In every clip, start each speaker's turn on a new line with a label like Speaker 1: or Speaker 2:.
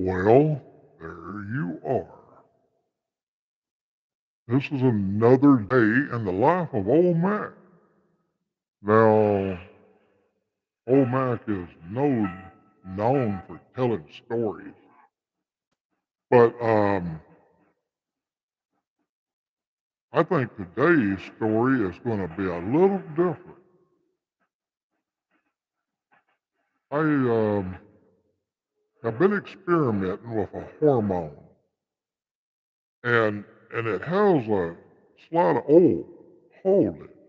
Speaker 1: Well, there you are. This is another day in the life of Old Mac. Now, Old Mac is known for telling stories, but I think today's story is going to be a little different. I have been experimenting with a hormone, and it has a slight of hold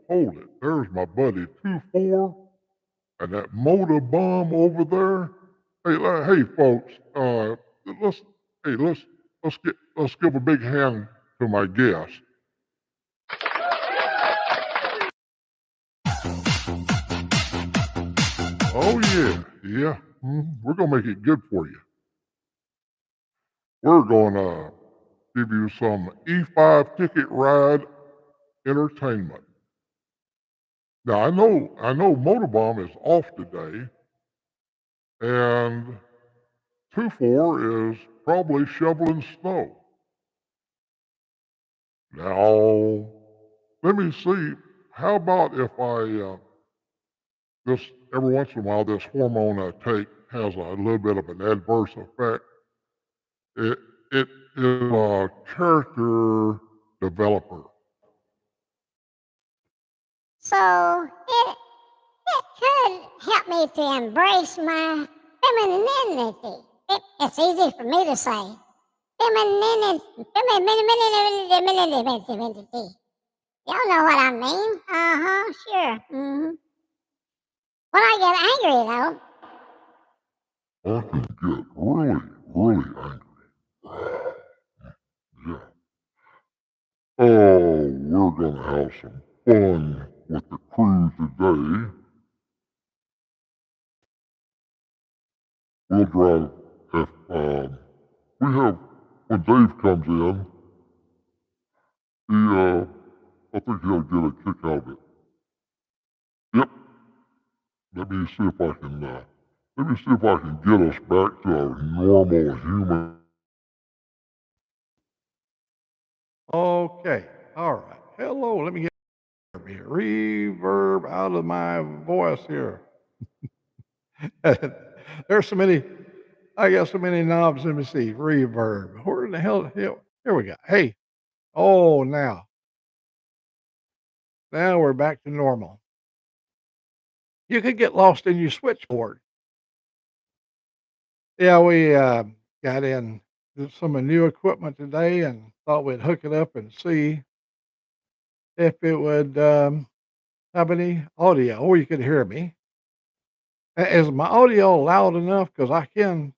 Speaker 1: it. There's my buddy 2-4. And that motor bomb over there. Hey, folks. Let's hey let's give a big hand to my guest. Oh yeah. We're gonna make it good for you. We're gonna give you some E5 ticket ride entertainment. Now I know Motorbomb is off today, and 2-4 is probably shoveling snow. Now, let me see. How about if this every once in a while, this hormone I take has a little bit of an adverse effect. It is a character developer.
Speaker 2: So it could help me to embrace my femininity. It's easy for me to say. Femininity. Y'all know what I mean? Sure. When I get angry, though,
Speaker 1: I can get really angry. Yeah. Oh, we're gonna have some fun with the crew today. We'll drive if we have when Dave comes in. He I think he'll get a kick out of it. Yep. Let me see if I can. Let me see if I can get us back to our normal human.
Speaker 3: Okay. All right. Hello. Let me get reverb out of my voice here. There's so many. I got so many knobs. Let me see. Reverb. Where in the hell? Here we go. Hey. Oh, now we're back to normal. You could get lost in your switchboard. Yeah, we got in some new equipment today and thought we'd hook it up and see if it would have any audio or you could hear me. Is my audio loud enough? Because I can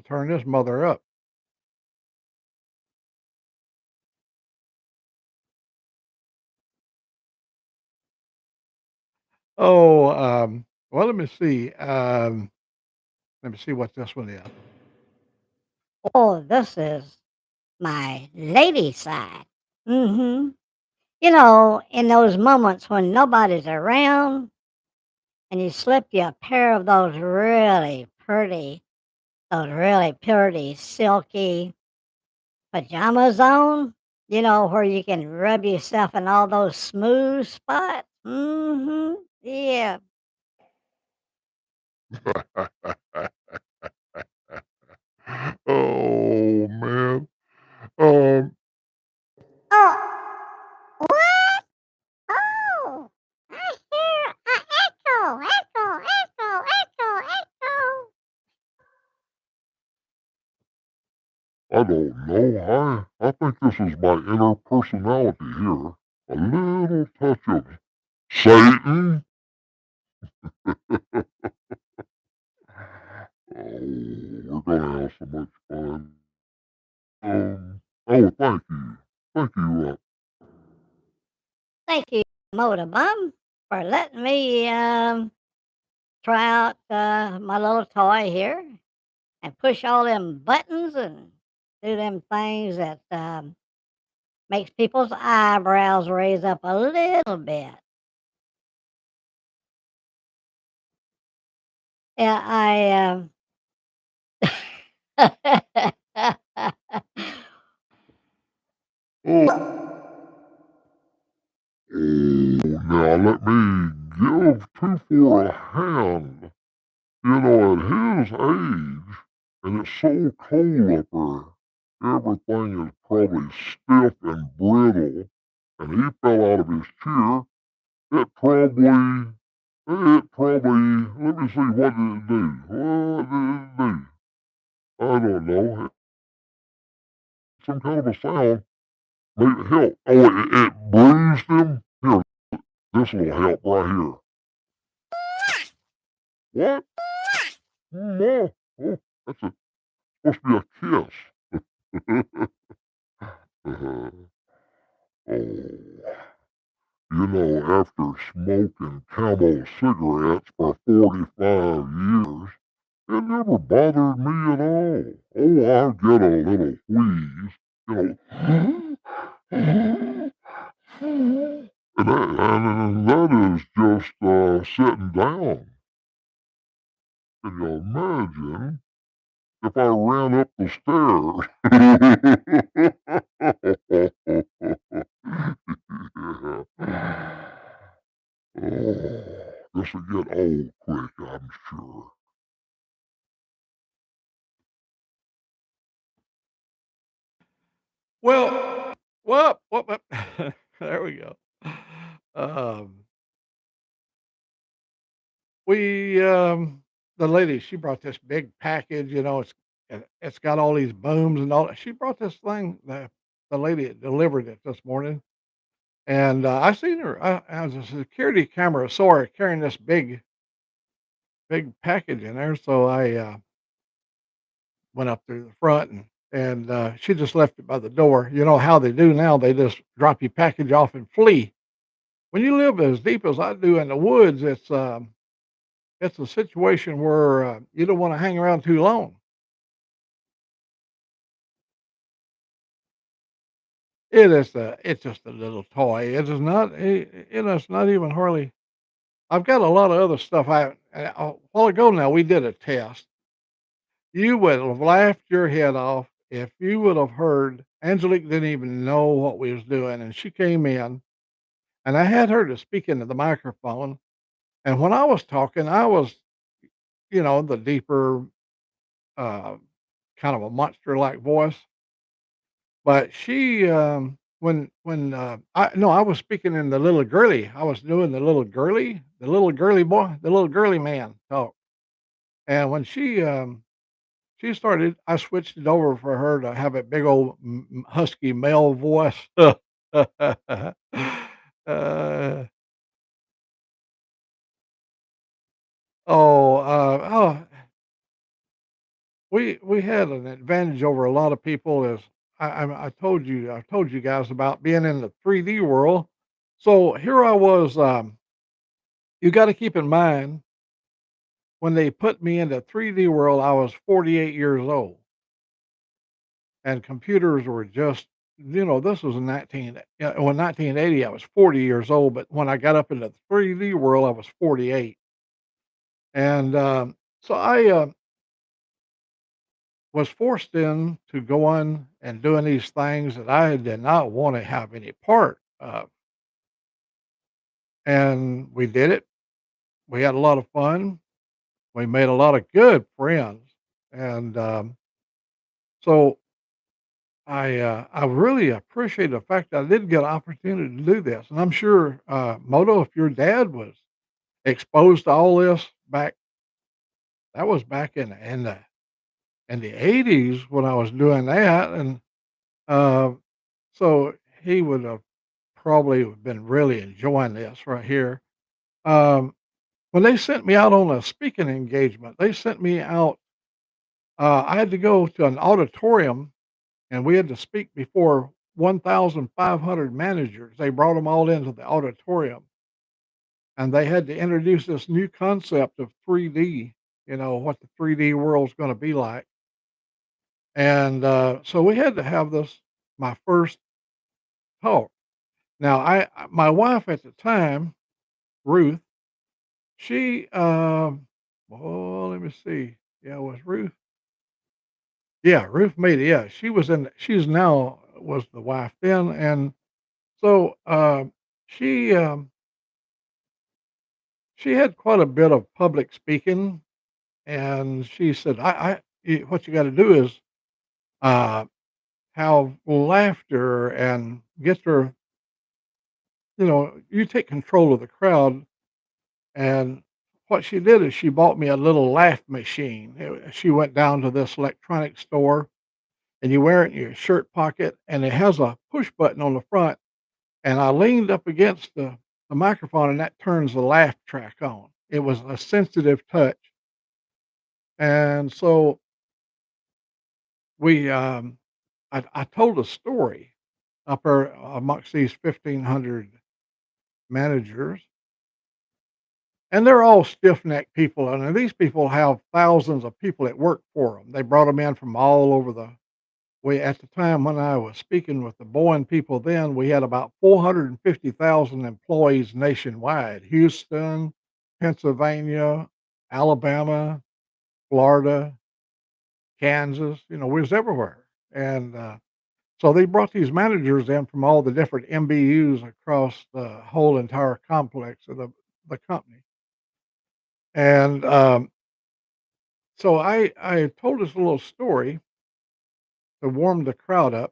Speaker 3: turn this mother up. Oh, well, let me see. Let me see what this one is.
Speaker 2: oh, this is my lady side. Mm-hmm. You know, in those moments when nobody's around and you slip you a pair of those really pretty, silky pajamas on, where you can rub yourself in all those smooth spots. Mm-hmm. Yeah.
Speaker 1: Oh man. Um.
Speaker 2: Oh, what? Oh, I echo.
Speaker 1: I don't know. I think this is my inner personality here. A little touch of Satan. Oh, we're gonna have so much fun. Oh, thank you.
Speaker 2: Thank you, Motor Bum, for letting me try out my little toy here and push all them buttons and do them things that makes people's eyebrows raise up a little bit. Yeah,
Speaker 1: Oh, now let me give two for a hand. You know, at his age, and it's so cold up there, everything is probably stiff and brittle, and he fell out of his chair. It probably, let me see, what did it do? What did it do? I don't know. Some kind of a sound. Maybe help. Oh, it bruised him? Here, this will help right here. What? No. Oh, that's supposed to be a kiss. uh, oh, you know, after smoking Camel cigarettes for 45 years, it never bothered me at all. Oh, I'll get a little wheeze, you know. And that is just sitting down. Can you imagine if I ran up the stairs? Yeah. Oh, this will get old quick, I'm sure.
Speaker 3: Well, there we go. Um, we, the lady, she brought this big package, it's got all these booms and all that. She brought this thing, the lady that delivered it this morning, and, I seen her, as a security camera saw her carrying this big package in there, so I, went up to the front and she just left it by the door. You know how they do now, they just drop your package off and flee. When you live as deep as I do in the woods, it's a situation where, you don't wanna hang around too long. It's just a little toy. It is not it's not even hardly. I've got a lot of other stuff. A while ago now, we did a test. You would have laughed your head off if you would have heard Angelique didn't even know what we was doing, and she came in, and I had her to speak into the microphone, and when I was talking, I was, the deeper, uh, kind of a monster-like voice. But she, I was speaking in the little girly. I was doing the little girly boy, the little girly man talk. And when she started, I switched it over for her to have a big old husky male voice. uh, oh, we had an advantage over a lot of people. As I told you guys about being in the 3D world. So here I was. You got to keep in mind when they put me in the 3D world, I was 48 years old, and computers were just, this was in 1980. I was 40 years old, but when I got up into the 3D world, I was 48, and so I was forced in to go on and doing these things that I did not want to have any part of, and we did it. We had a lot of fun. We made a lot of good friends, and so I really appreciate the fact that I did get an opportunity to do this, and I'm sure, Moto, if your dad was exposed to all this that was back in the '80s when I was doing that, and, uh, so he would have probably been really enjoying this right here. Um, when they sent me out on a speaking engagement, they sent me out, I had to go to an auditorium and we had to speak before 1,500 managers. They brought them all into the auditorium, and they had to introduce this new concept of 3D. What the 3D world's going to be like, and so we had to have this. My first talk. Now, my wife at the time, Ruth, she, well, let me see. Yeah, it was Ruth. Yeah, Ruth Maida, yeah, she's now was the wife then, and so, she, she had quite a bit of public speaking, and she said, what you gotta do is, uh, have laughter and get your you take control of the crowd." And what she did is she bought me a little laugh machine. She went down to this electronic store, and you wear it in your shirt pocket, and it has a push button on the front. And I leaned up against the microphone, and that turns the laugh track on. It was a sensitive touch. And so we, I told a story up there amongst these 1,500 managers, and they're all stiff-necked people, and these people have thousands of people that work for them. They brought them in from all over the way. At the time when I was speaking with the Boeing people then, we had about 450,000 employees nationwide: Houston, Pennsylvania, Alabama, Florida, Kansas, we was everywhere. And, so they brought these managers in from all the different MBUs across the whole entire complex of the company. And, so I told this little story to warm the crowd up.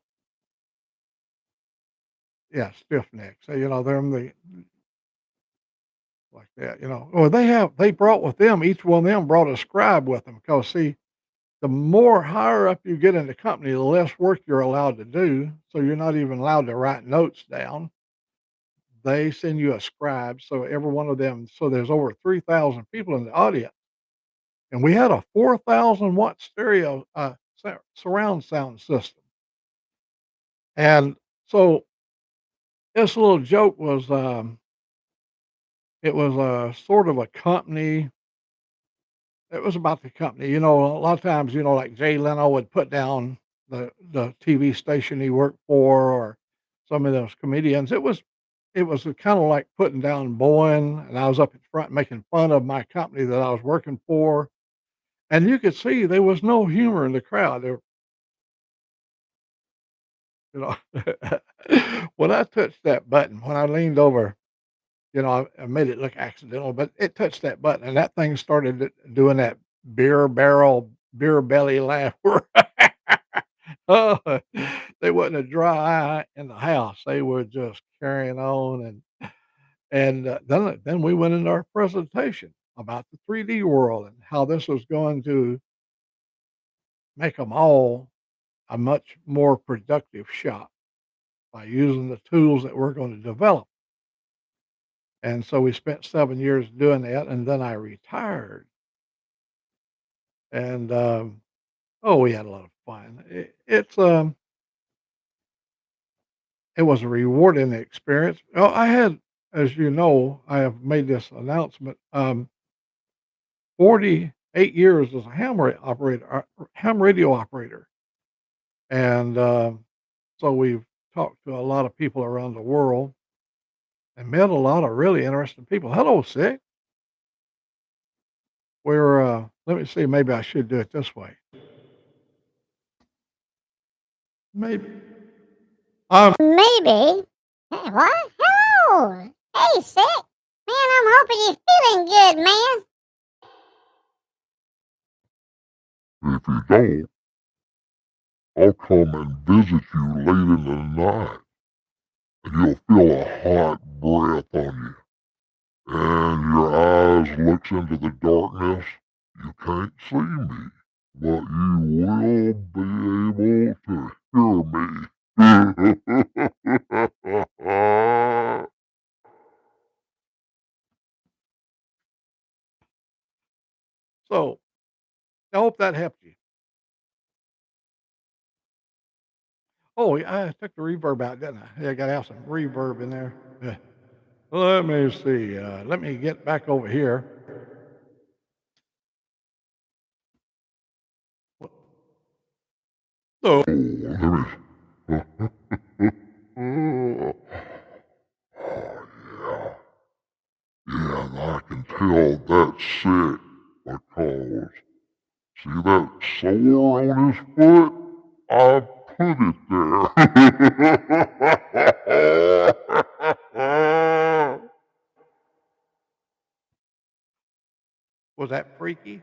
Speaker 3: Yeah, stiff necks. So, them the like that. Well, they brought with them, each one of them brought a scribe with them, because see, the more higher up you get in the company, the less work you're allowed to do. So you're not even allowed to write notes down. They send you a scribe. So every one of them, so there's over 3,000 people in the audience. And we had a 4,000-watt stereo surround sound system. And so this little joke was, it was a sort of a company. It was about the company. A lot of times, like Jay Leno would put down the TV station he worked for, or some of those comedians. It was kind of like putting down Boeing, and I was up in front making fun of my company that I was working for, and you could see there was no humor in the crowd. You know, when I touched that button, when I leaned over, I made it look accidental, but it touched that button, and that thing started doing that beer barrel, beer belly laugh. Oh, there wasn't a dry eye in the house. They were just carrying on, and then we went into our presentation about the 3D world and how this was going to make them all a much more productive shop by using the tools that we're going to develop. And so we spent 7 years doing that, and then I retired. And, oh, we had a lot of fun. It was a rewarding experience. Well, I had, as you know, I have made this announcement, 48 years as a ham radio operator. And, so we've talked to a lot of people around the world and met a lot of really interesting people. Hello, Sick. Let me see, maybe I should do it this way. Maybe.
Speaker 4: Maybe. Hey, what? Hello. Hey, Sick. Man, I'm hoping you're feeling good, man.
Speaker 1: If you don't, I'll come and visit you late in the night, and you'll feel a hot breath on you, and your eyes looks into the darkness. You can't see me, but you will be able to hear me.
Speaker 3: So I hope that helped you. Oh, yeah, I took the reverb out, didn't I? Yeah, I got to have some reverb in there. Yeah. Let me see. Let me get back over here. So,
Speaker 1: Let me. Oh, yeah. Yeah, I can tell that's sick because See that sore on his foot? I put it there.
Speaker 3: Was that freaky?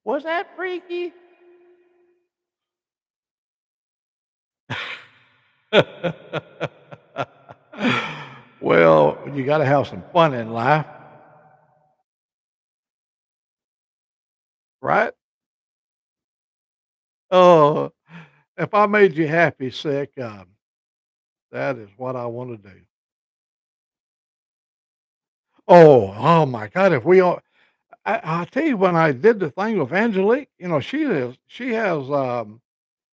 Speaker 3: Was that freaky? Well, you gotta have some fun in life, right? Oh, if I made you happy, sick, that is what I wanna do. Oh my god, if we all I tell you when I did the thing with Angelique, she has, a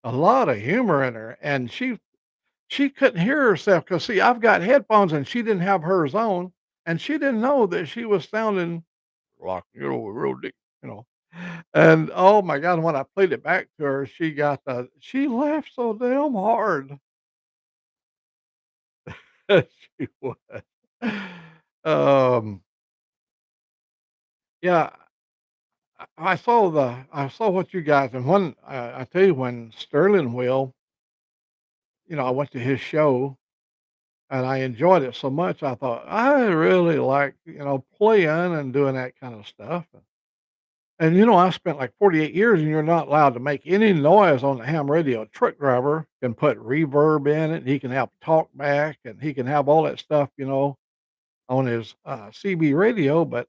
Speaker 3: lot of humor in her, and she couldn't hear herself because see, I've got headphones and she didn't have hers on, and she didn't know that she was sounding like, real deep, you know, and, oh my god, when I played it back to her, she laughed so damn hard. She was. Um, yeah, I saw what you guys and when I tell you when Sterling Will, I went to his show and I enjoyed it so much, I thought, I really like, playing and doing that kind of stuff. And, I spent like 48 years and you're not allowed to make any noise on the ham radio. A truck driver can put reverb in it. He can have talk back and he can have all that stuff, on his CB radio. But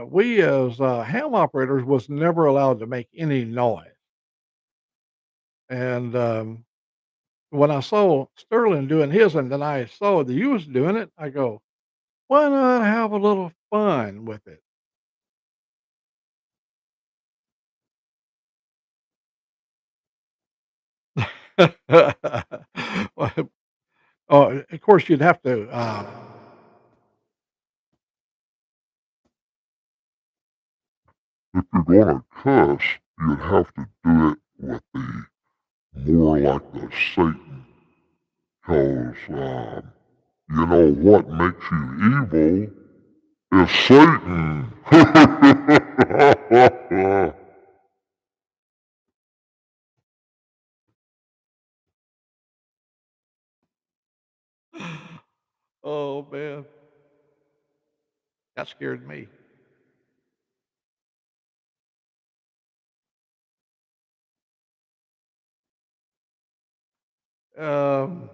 Speaker 3: we as ham operators was never allowed to make any noise. And when I saw Sterling doing his and then I saw that you was doing it, I go, why not have a little fun with it? Well, oh, of course, you'd have to.
Speaker 1: If you're gonna cuss, you'd have to do it with the more like the Satan, 'cause you know what makes you evil is Satan.
Speaker 3: Oh man, that scared me. Um,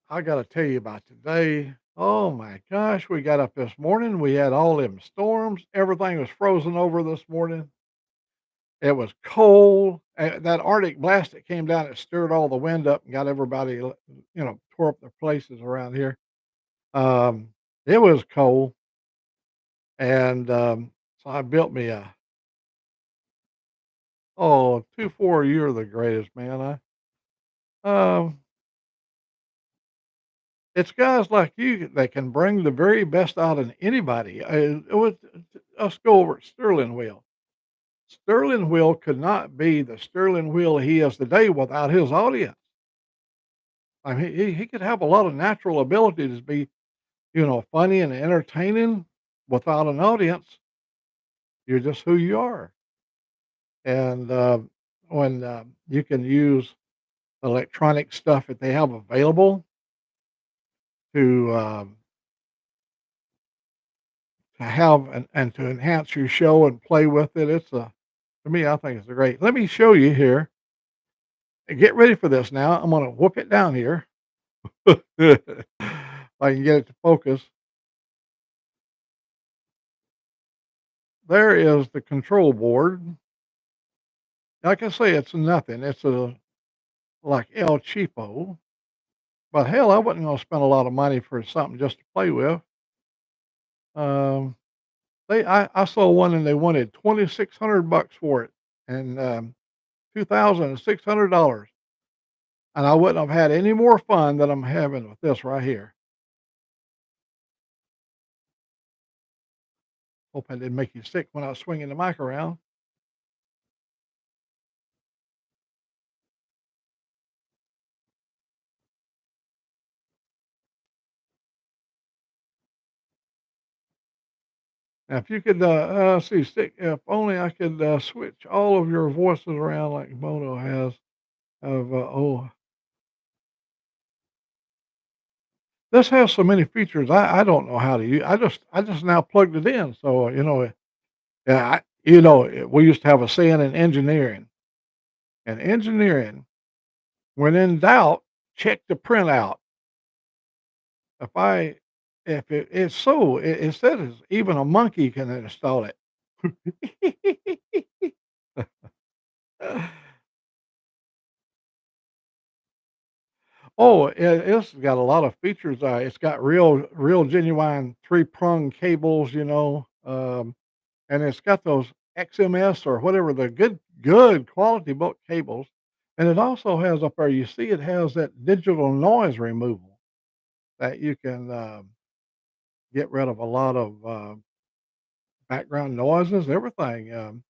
Speaker 3: I got to tell you about today. Oh my gosh, we got up this morning. We had all them storms. Everything was frozen over this morning. It was cold. That Arctic blast that came down, it stirred all the wind up and got everybody, tore up their places around here. Um, it was cold, and so I built me a 2-4. You're the greatest, man. Um, it's guys like you that can bring the very best out in anybody. Let's go over at Sterling Wheel. Sterling Wheel could not be the Sterling Wheel he is today without his audience. I mean, he could have a lot of natural abilities to be, funny and entertaining without an audience. You're just who you are. And when you can use electronic stuff that they have available to have and to enhance your show and play with it, to me, I think it's a great. Let me show you here. Get ready for this now. I'm going to whoop it down here. If I can get it to focus. There is the control board. Like I say, it's nothing. It's a like El Cheapo. But hell, I wasn't going to spend a lot of money for something just to play with. Um, I saw one and they wanted $2,600 for it, and $2,600, and I wouldn't have had any more fun than I'm having with this right here. Hope I didn't make you sick when I was swinging the mic around. Now, if you could, see, stick. If only I could switch all of your voices around like Mono has. Oh, this has so many features. I don't know how to use. I just now plugged it in. So yeah, we used to have a saying in engineering. And engineering, when in doubt, check the printout. If I if it's so, it says even a monkey can install it. Oh, it's got a lot of features. It's got real genuine three-prong cables, and it's got those XMS or whatever the good quality bulk cables, and it also has up there. You see, it has that digital noise removal that you can get rid of a lot of background noises, everything.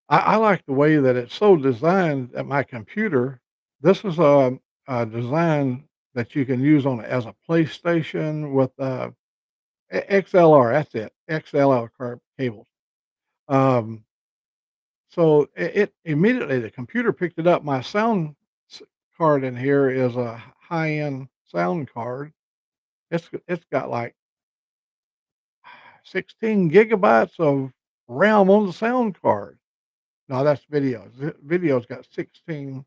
Speaker 3: I like the way that it's so designed at my computer. This is a design that you can use on as a PlayStation with XLR. That's it, XLR cables. Um, so it immediately the computer picked it up. My sound card in here is a high end sound card. It's got like 16 gigabytes of RAM on the sound card. No, that's videos. Video's got 16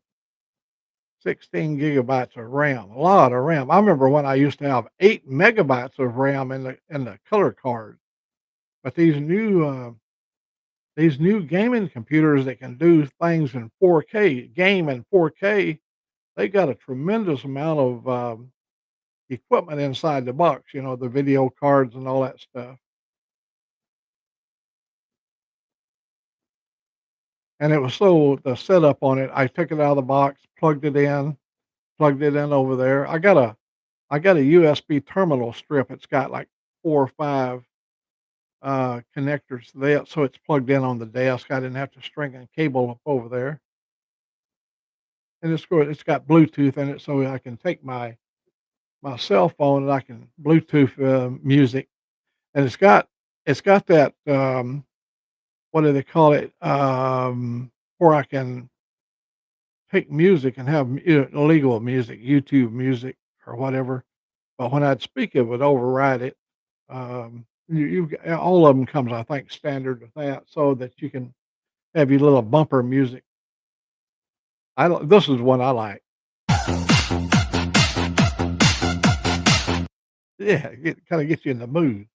Speaker 3: gigabytes of RAM, a lot of RAM. I remember when I used to have 8 megabytes of RAM in the color card. But these new gaming computers that can do things in 4K, game in 4K, they got a tremendous amount of equipment inside the box. The video cards and all that stuff. And it was so the setup on it. I took it out of the box, plugged it in over there. I got a USB terminal strip. It's got like 4 or 5, connectors there, so it's plugged in on the desk. I didn't have to string a cable up over there, and it's good. It's got Bluetooth in it, so I can take my cell phone and I can Bluetooth, music, and it's got that, what do they call it? Where I can take music and have illegal music, YouTube music or whatever, but when I'd speak, it would override it. You've got all of them comes, I think, standard with that, so that you can have your little bumper music. I don't This is what I like. Yeah, kinda gets you in the mood,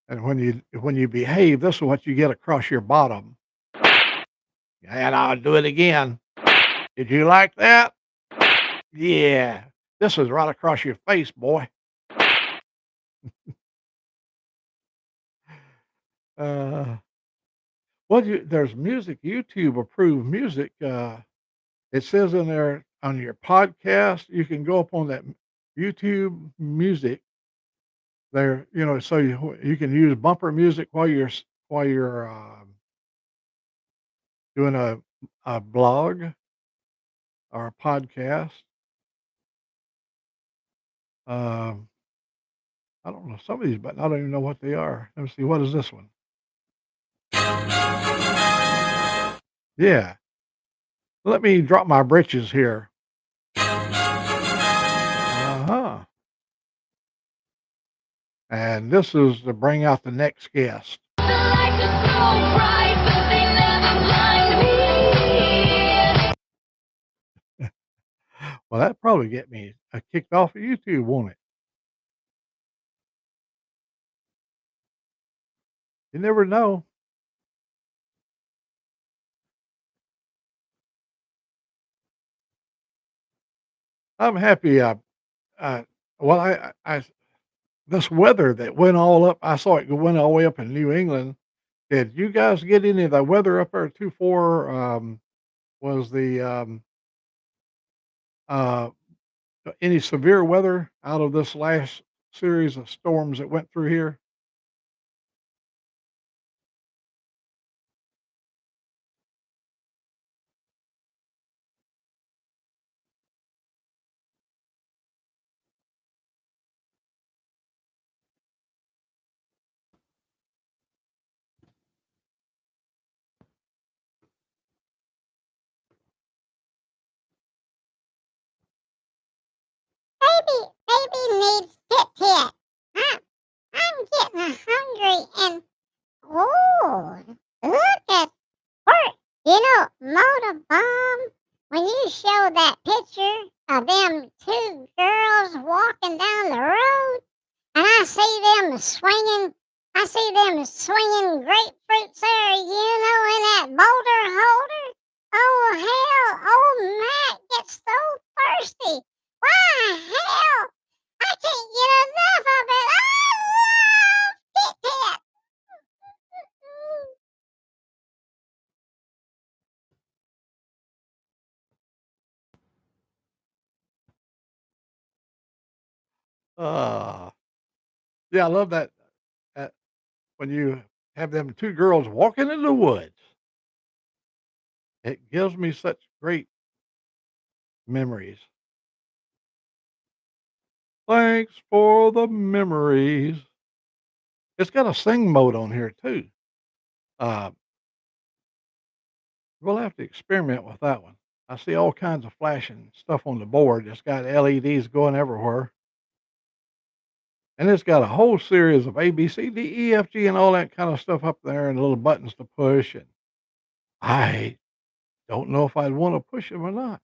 Speaker 3: and when you behave, this is what you get across your bottom. "And I'll do it again. Did you like that? Yeah. This is right across your face, boy." Uh, there's music, YouTube approved music, it says in there on your podcast, you can go up on that YouTube music there, so you can use bumper music while you're doing a blog or a podcast. Um, I don't know some of these buttons. I don't even know what they are. Let me see. What is this one? Yeah. Let me drop my britches here. Uh-huh. And this is to bring out the next guest. Well, that probably get me kicked off of YouTube, won't it? You never know. I'm happy. Uh, well, this weather that went all up. I saw it went all the way up in New England. Did you guys get any of the weather up there too? For was the uh, any severe weather out of this last series of storms that went through here?
Speaker 4: needs tit tit. I'm, I'm getting hungry and oh, look at her. You know, Motor Bomb, when you show that picture of them two girls walking down the road, and I see them swinging grapefruits there, you know, in that boulder holder. Oh, hell, old Mac gets so thirsty. Why, hell, I can't get enough of it. I love Kit Kat.
Speaker 3: Uh, yeah, I love that when you have them 2 girls walking in the woods. It gives me such great memories. Thanks for the memories. It's got a sing mode on here too. Uh, we'll have to experiment with that one. I see all kinds of flashing stuff on the board. It's got LEDs going everywhere. And it's got a whole series of A, B, C, D, E, F, G, and all that kind of stuff up there and little buttons to push. And I don't know if I'd want to push them or not.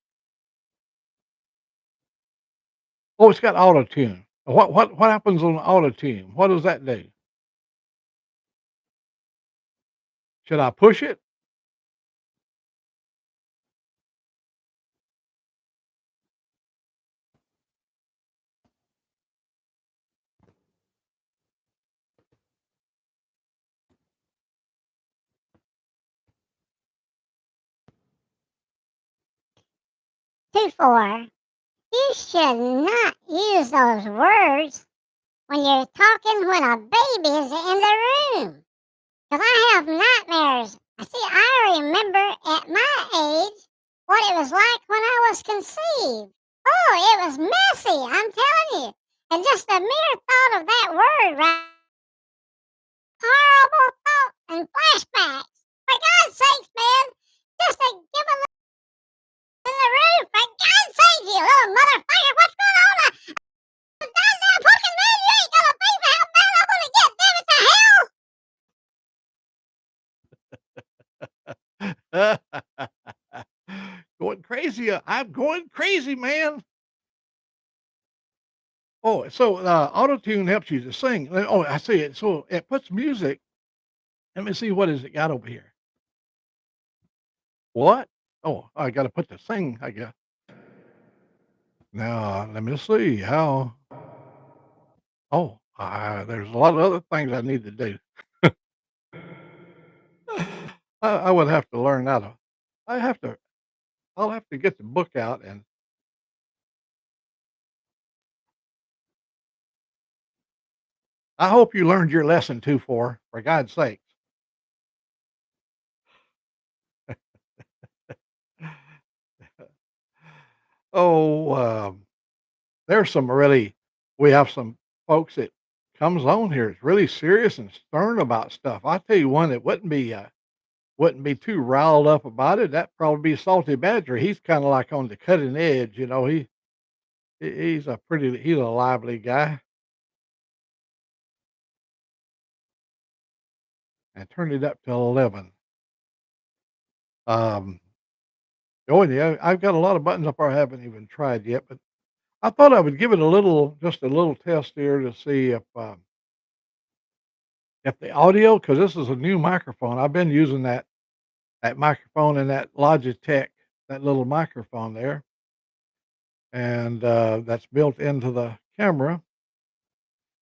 Speaker 3: Oh, it's got auto tune. What happens on auto tune? What does that do? Should I push it?
Speaker 4: Two four. You should not use those words when you're talking when a baby is in the room. 'Cause I have nightmares. See, I remember at my age what it was like when I was conceived. Oh, it was messy, I'm telling you. And just the mere thought of that word, right? Horrible thought and flashbacks. For God's sakes, man, just to give a little in the room. For God's sake, you little motherfucker, what's going on? Goddamn fucking man, you ain't gonna pay for how bad I wanna get. Damn it to hell!
Speaker 3: Going crazy. I'm going crazy, man. Oh, so auto tune helps you to sing. Oh, I see it. So it puts music. Let me see what is it got over here. What? Oh, I got to put the sing, I guess. Now, let me see how. Oh, there's a lot of other things I need to do. I would have to learn how to. I have to. I'll have to get the book out and. I hope you learned your lesson too. For God's sake. Oh, there's some really. We have some folks that comes on here. It's really serious and stern about stuff. I tell you one that wouldn't be too riled up about it. That probably be Salty Badger. He's kind of like on the cutting edge. You know, he's a lively guy. And turned it up to 11. Um, oh yeah, I've got a lot of buttons up there I haven't even tried yet, but I thought I would give it just a little test here to see if the audio, because this is a new microphone. I've been using that microphone and that Logitech, that little microphone there, and that's built into the camera.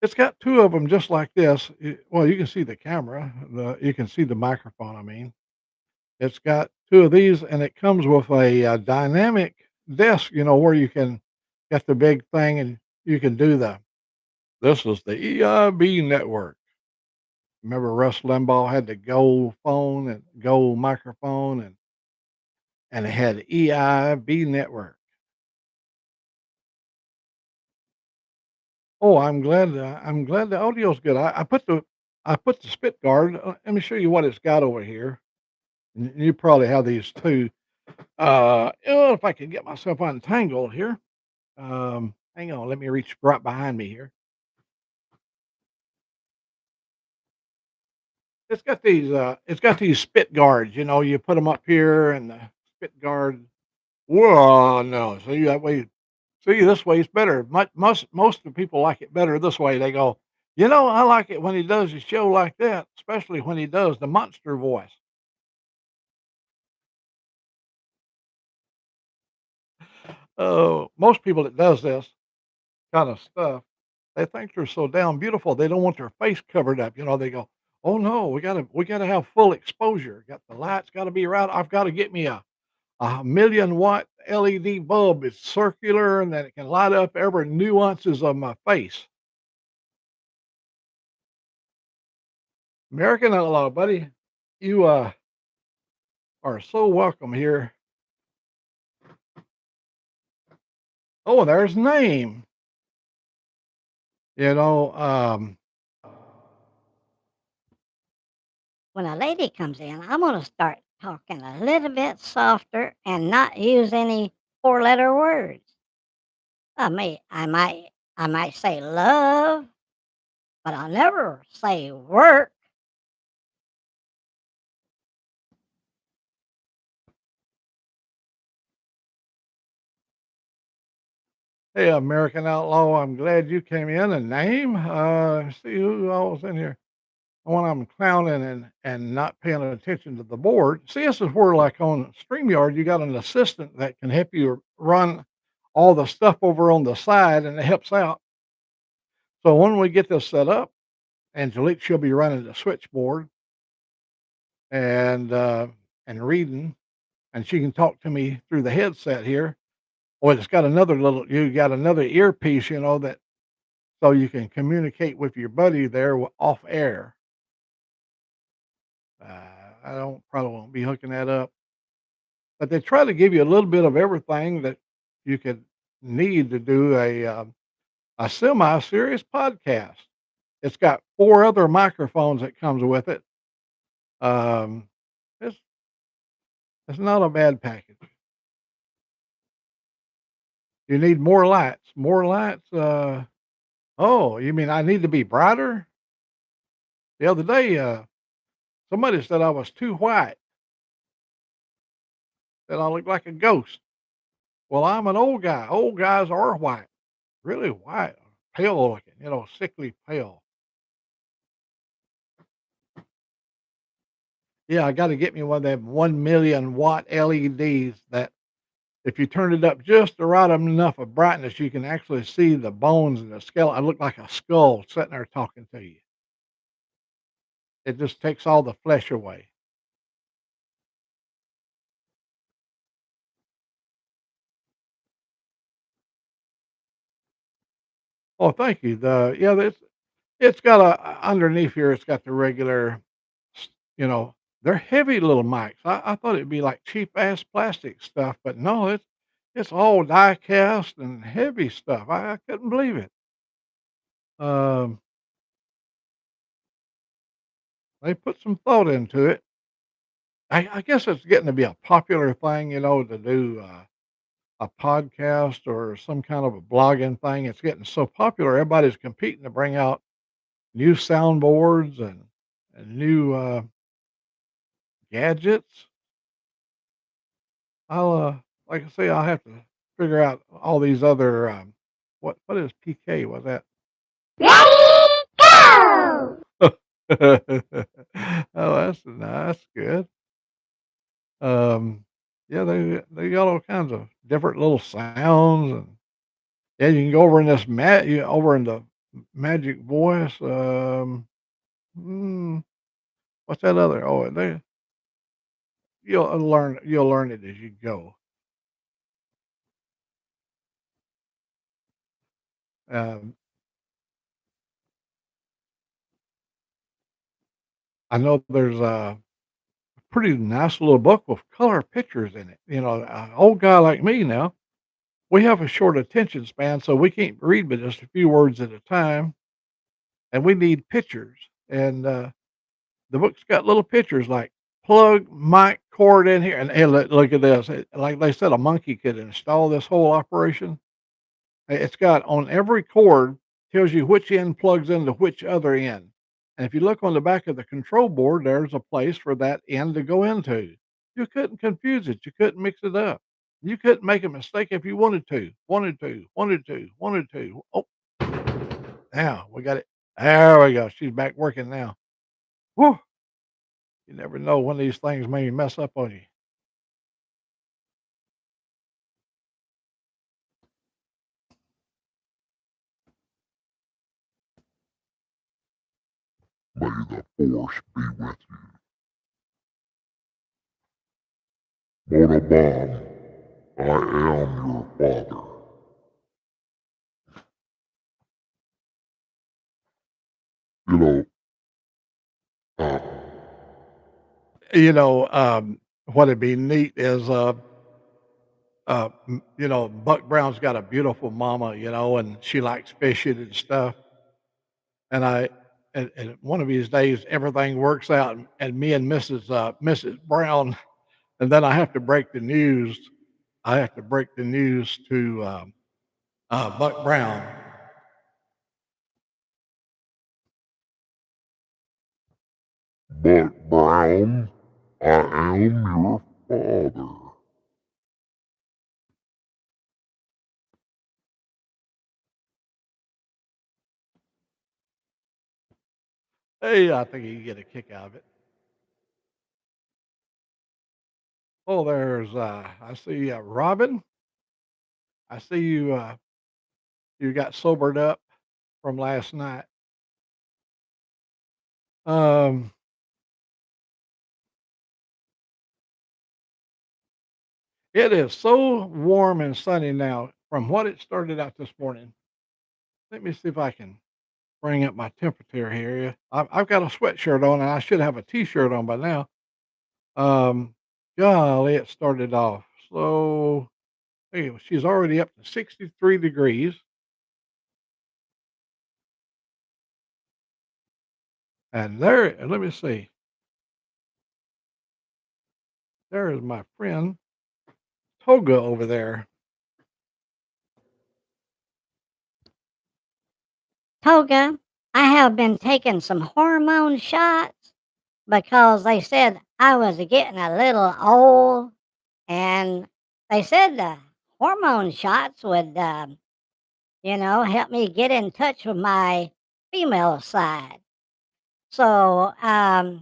Speaker 3: It's got 2 of them just like this. Well, you can see the camera, you can see the microphone, I mean. It's got 2 of these, and it comes with a dynamic desk, you know, where you can get the big thing and you can do this is the EIB network. Remember Russ Limbaugh had the gold phone and gold microphone, and it had EIB network. Oh, I'm glad the audio's good. I put the spit guard. Let me show you what it's got over here. And you probably have these too. Oh, if I can get myself untangled here. Hang on, let me reach right behind me here. It's got these spit guards, you know, you put them up here and the spit guard. Whoa, no, see that way. See, this way is better. Most of the people like it better this way. They go, you know, I like it when he does his show like that, especially when he does the monster voice. Oh, most people that does this kind of stuff, they think they're so damn beautiful. They don't want their face covered up. You know, they go, "Oh no, we gotta have full exposure. Got the lights got to be right. I've got to get me a million watt LED bulb. It's circular and then it can light up every nuances of my face." American Outlaw, buddy, you are so welcome here. Oh, there's name. You know,
Speaker 2: When a lady comes in, I'm going to start talking a little bit softer and not use any four-letter words. I might say love, but I'll never say work.
Speaker 3: hey, American Outlaw, I'm glad you came in. And name, see who all's in here. When I'm clowning and not paying attention to the board. See, this is where, like on StreamYard, you got an assistant that can help you run all the stuff over on the side, and it helps out. So when we get this set up, Angelique, she'll be running the switchboard and reading, and she can talk to me through the headset here. Or it's got another little, you got another earpiece, you know, that so you can communicate with your buddy there off air. I don't probably won't be hooking that up, but they try to give you a little bit of everything that you could need to do a semi-serious podcast. It's got 4 other microphones that comes with it. Um, it's it's not a bad package. You need more lights. More lights. Oh, you mean I need to be brighter? The other day, somebody said I was too white. That I look like a ghost. Well, I'm an old guy. Old guys are white, really white, pale looking. You know, sickly pale. Yeah, I got to get me one of them 1 million watt LEDs that if you turn it up just the right enough of brightness, you can actually see the bones and the skeleton. I look like a skull sitting there talking to you. It just takes all the flesh away. Oh, thank you. It's got a underneath here. It's got the regular, you know, they're heavy little mics. I thought it'd be like cheap ass plastic stuff, but no, it's all die cast and heavy stuff. I couldn't believe it. Um, they put some thought into it. I guess it's getting to be a popular thing, you know, to do a podcast or some kind of a blogging thing. It's getting so popular. Everybody's competing to bring out new soundboards and new gadgets. I'll like I say, I'll have to figure out all these other what is PK? Was that? Oh, that's good. Um, yeah, they got all kinds of different little sounds, and yeah, you can go over in this you over in the magic voice. Mm, what's that other? Oh, they you'll learn it as you go. Um, I know there's a pretty nice little book with color pictures in it. You know, an old guy like me now, we have a short attention span, so we can't read but just a few words at a time, and we need pictures. And the book's got little pictures like plug mic cord in here, and hey, look at this. Like they said, a monkey could install this whole operation. It's got on every cord tells you which end plugs into which other end. And if you look on the back of the control board, there's a place for that end to go into. You couldn't confuse it. You couldn't mix it up. You couldn't make a mistake if you wanted to. Wanted to. Wanted to. Wanted to. Oh, now we got it. There we go. She's back working now. Whew. You never know when these things may mess up on you.
Speaker 1: May the force be with you. Monobomb, I am your father. You know, uh,
Speaker 3: What'd be neat is, Buck Brown's got a beautiful mama, and she likes fishing and stuff. And and one of these days, everything works out, and me and Mrs. Brown, and then I have to break the news. I have to break the news to Buck Brown.
Speaker 1: Buck Brown, I am your father.
Speaker 3: Hey, I think you get a kick out of it. Oh, there's I see Robin. I see you. You got sobered up from last night. Um, it is so warm and sunny now from what it started out this morning. Let me see if I can bring up my temperature here. Yeah, I've got a sweatshirt on, and I should have a t-shirt on by now. Um, Golly, it started off so. Anyway, she's already up to 63 degrees, and there. And let me see. There is my friend Toga over there.
Speaker 2: Toga, I have been taking some hormone shots because they said I was getting a little old, and they said the hormone shots would, help me get in touch with my female side. So I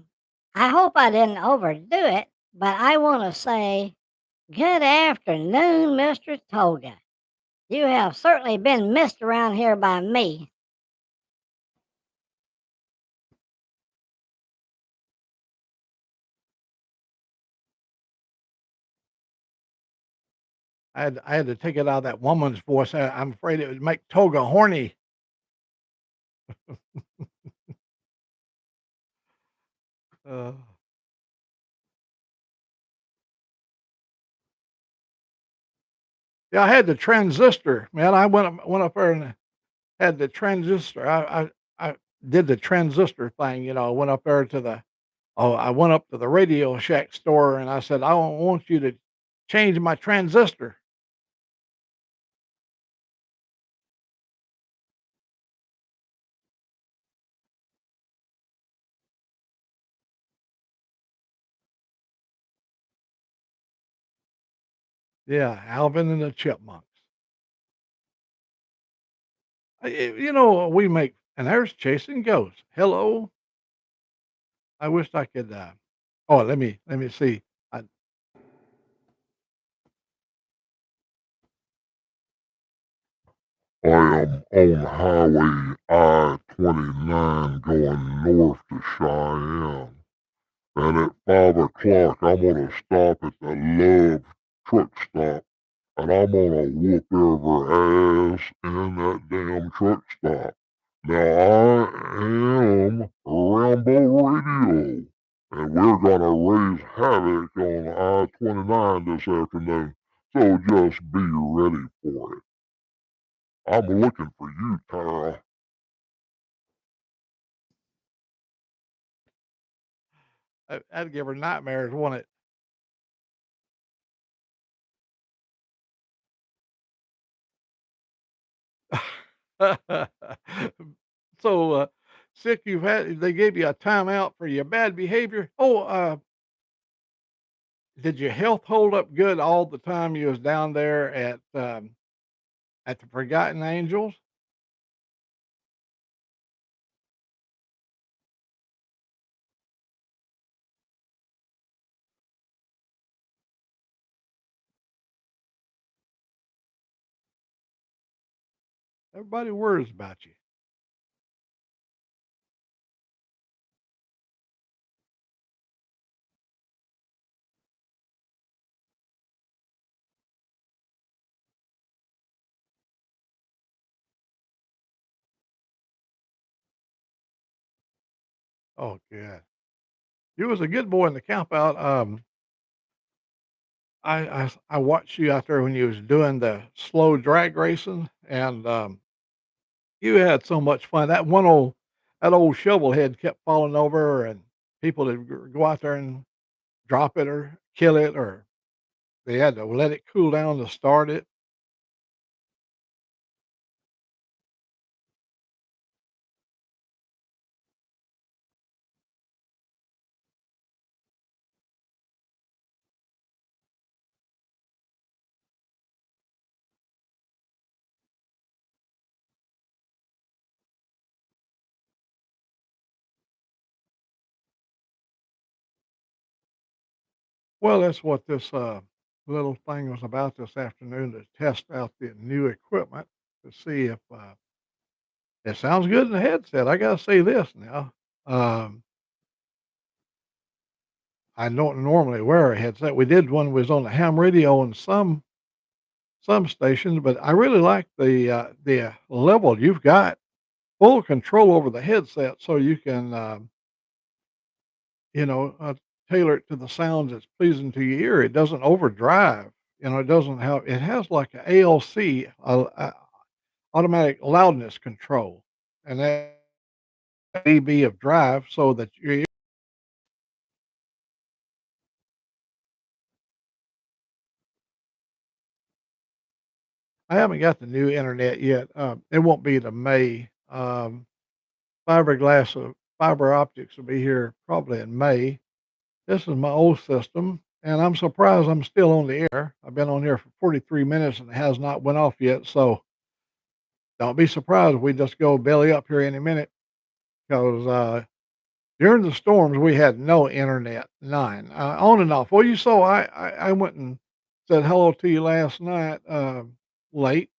Speaker 2: hope I didn't overdo it, but I want to say good afternoon, Mr. Toga. You have certainly been missed around here by me.
Speaker 3: I had to take it out of that woman's voice. I'm afraid it would make Toga horny. Uh, yeah, I had the transistor, man. I went up there and had the transistor. I did the transistor thing. I went up there to the I went up to the Radio Shack store and I said, I don't want you to change my transistor. Yeah, Alvin and the Chipmunks. We make, and there's chasing ghosts. Hello. I wish I could. Oh, let me see. I,
Speaker 1: I am on Highway I-29 going north to Cheyenne. And at 5 o'clock, I'm gonna stop at the Love truck stop, and I'm gonna whoop every ass in that damn truck stop. Now I am Rambo Radio, and we're gonna raise havoc on I-29 this afternoon. So just be ready for it. I'm looking for you, Tara.
Speaker 3: I'd give her nightmares, wouldn't it? So, sick you've had they gave you a timeout for your bad behavior. Oh, did your health hold up good all the time you was down there at the Forgotten Angels? Everybody worries about you. Oh, good. You was a good boy in the camp out. I watched you out there when you was doing the slow drag racing, and you had so much fun. That old shovel head kept falling over, and people would go out there and drop it or kill it, or they had to let it cool down to start it. Well, that's what this little thing was about this afternoon, to test out the new equipment to see if it sounds good in the headset. I gotta say this now. Um, I don't normally wear a headset. We did when we was on the ham radio on some stations, but I really like the level you've got full control over the headset, so you can you know tailor it to the sounds that's pleasing to your ear. It doesn't overdrive. It doesn't have. It has like a ALC, automatic loudness control, and that dB of drive, so that your I haven't got the new internet yet. It won't be the May. Fiber optics will be here probably in May. This is my old system, and I'm surprised I'm still on the air. I've been on here for 43 minutes and it has not went off yet. So don't be surprised if we just go belly up here any minute, because during the storms we had no internet, none, on and off. Well, you saw I went and said hello to you last night, late,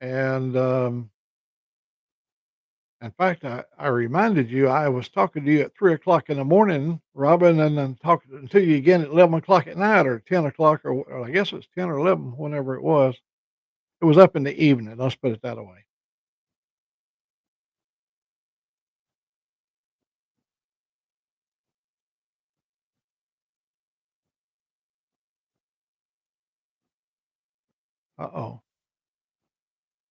Speaker 3: and in fact, I reminded you I was talking to you at 3 o'clock in the morning, Robin, and then talking to you again at 11 o'clock at night, or 10 o'clock, or I guess it's 10 or 11, whenever it was. It was up in the evening. Let's put it that way. Uh oh.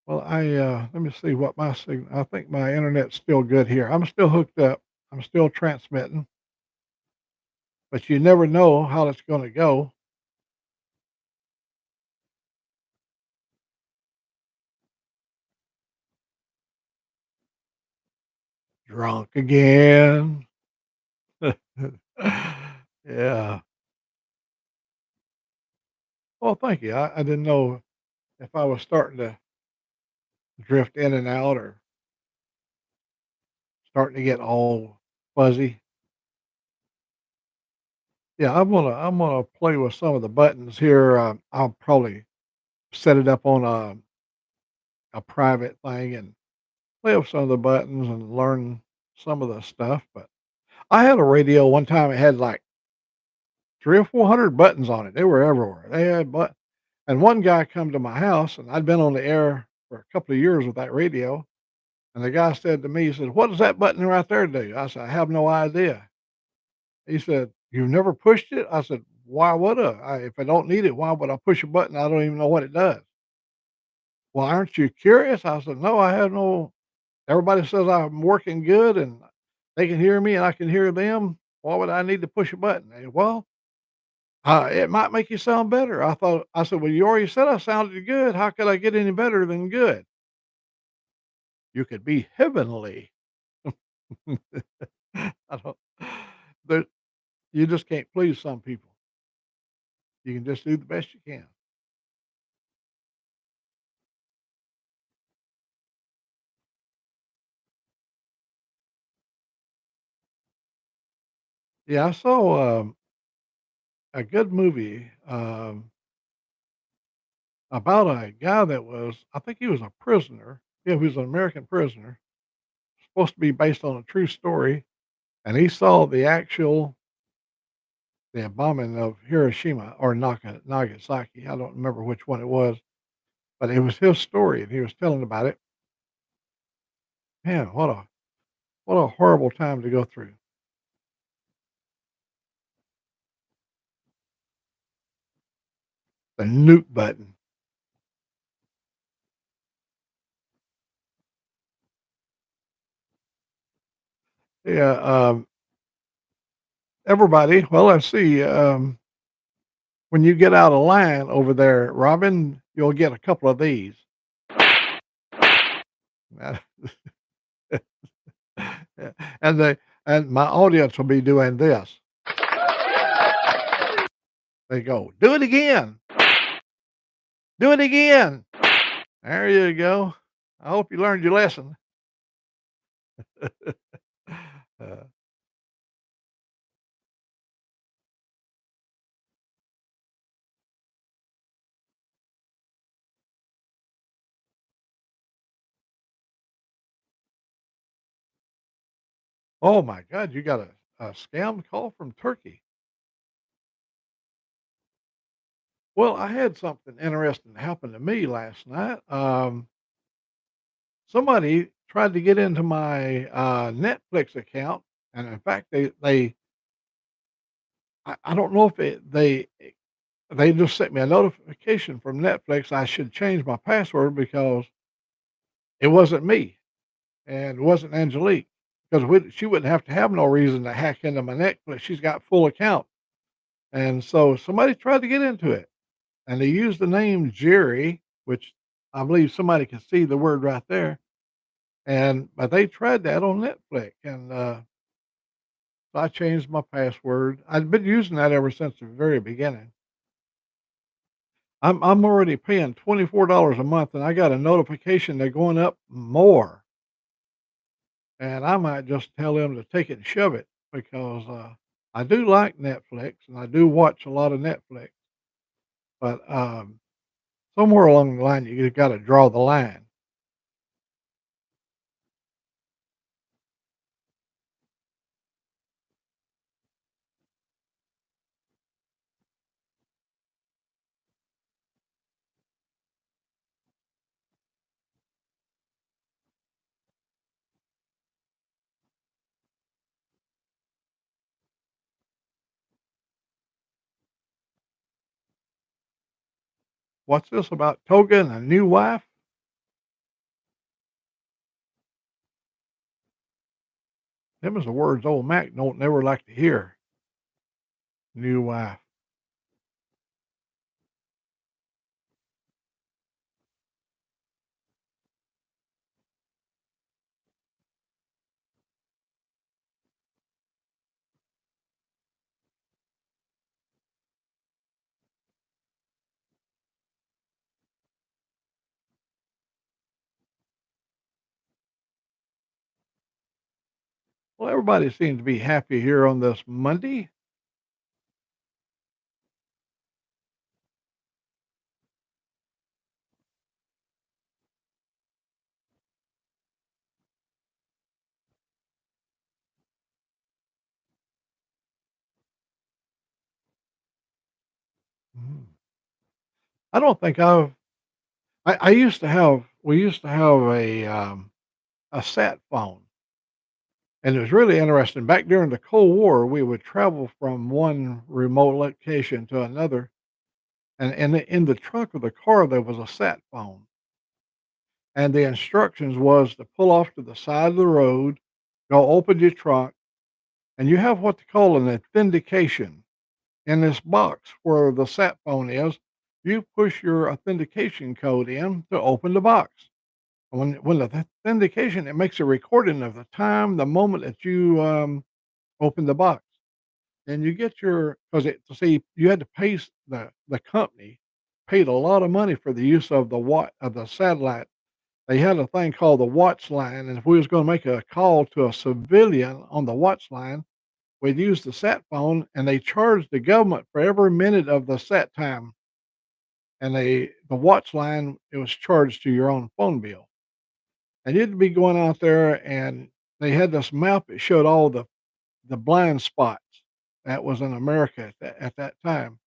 Speaker 3: Well, let me see what my signal. I think my internet's still good here. I'm still hooked up. I'm still transmitting, but you never know how it's going to go. Drunk again. Yeah. Well, thank you. I didn't know if I was starting to drift in and out, or starting to get all fuzzy. Yeah, I'm gonna play with some of the buttons here. I'll probably set it up on a private thing and play with some of the buttons and learn some of the stuff. But I had a radio one time. It had like 300 or 400 buttons on it. They were everywhere. They had and one guy come to my house, and I'd been on the air for a couple of years with that radio. And the guy said to me, he said, "What does that button right there do?" I said, "I have no idea." He said, "You've never pushed it?" I said, "Why would if I don't need it, why would I push a button? I don't even know what it does." "Well, aren't you curious?" I said, "No, I have no. Everybody says I'm working good and they can hear me and I can hear them. Why would I need to push a button?" Well, it might make you sound better. I said, "Well, you already said I sounded good. How could I get any better than good?" You could be heavenly. I don't there you just can't please some people. You can just do the best you can. Yeah, I saw, a good movie, about a guy that was I think he was a prisoner. Yeah, he was an American prisoner, supposed to be based on a true story, and he saw the bombing of Hiroshima or Nagasaki. I don't remember which one it was, but it was his story, and he was telling about it. Man, what a horrible time to go through. The nuke button. Yeah, everybody. Well, let's see. When you get out of line over there, Robin, you'll get a couple of these. Uh, and and my audience will be doing this. They go, do it again. Do it again. There you go. I hope you learned your lesson. Uh, oh my God, you got a scam call from Turkey. Well, I had something interesting happen to me last night. Somebody tried to get into my Netflix account, and in fact, I don't know if they just sent me a notification from Netflix. I should change my password because it wasn't me and it wasn't Angelique because she wouldn't have to have no reason to hack into my Netflix. She's got full account, and so somebody tried to get into it, and they used the name Jerry, which I believe somebody can see the word right there. And but they tried that on Netflix, and so I changed my password. I've been using that ever since the very beginning. I'm already paying $24 a month, and I got a notification they're going up more, and I might just tell them to take it and shove it because I do like Netflix and I do watch a lot of Netflix, but somewhere along the line you got to draw the line. What's this about Toga and a new wife? Them is the words old Mac don't never like to hear. New wife. Well, everybody seems to be happy here on this Monday. Mhm. I don't think I used to have we used to have a sat phone, and it was really interesting. Back during the Cold War, we would travel from one remote location to another, and in the trunk of the car there was a sat phone, and the instructions was to pull off to the side of the road, go open your trunk, and you have what they call an authentication in this box where the sat phone is. You push your authentication code in to open the box. When the authentication, it makes a recording of the time, the moment that you open the box, and you get your because it see you had to pay the company paid a lot of money for the use of the satellite. They had a thing called the watch line, and if we was going to make a call to a civilian on the watch line, we'd use the sat phone, and they charged the government for every minute of the sat time. And the watch line, it was charged to your own phone bill. And you'd be going out there, and they had this map that showed all the blind spots that was in America at that time.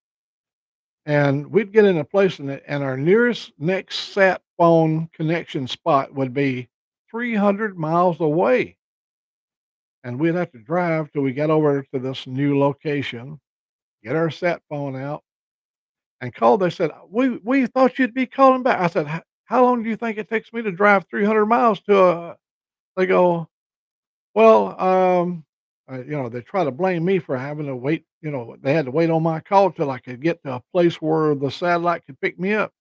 Speaker 3: And we'd get in a place, and our nearest next sat phone connection spot would be 300 miles away. And we'd have to drive till we got over to this new location, get our sat phone out, and call. They said, "We thought you'd be calling back." I said, How long do you think it takes me to drive 300 miles to a?" They go, "Well, they try to blame me for having to wait. They had to wait on my call till I could get to a place where the satellite could pick me up."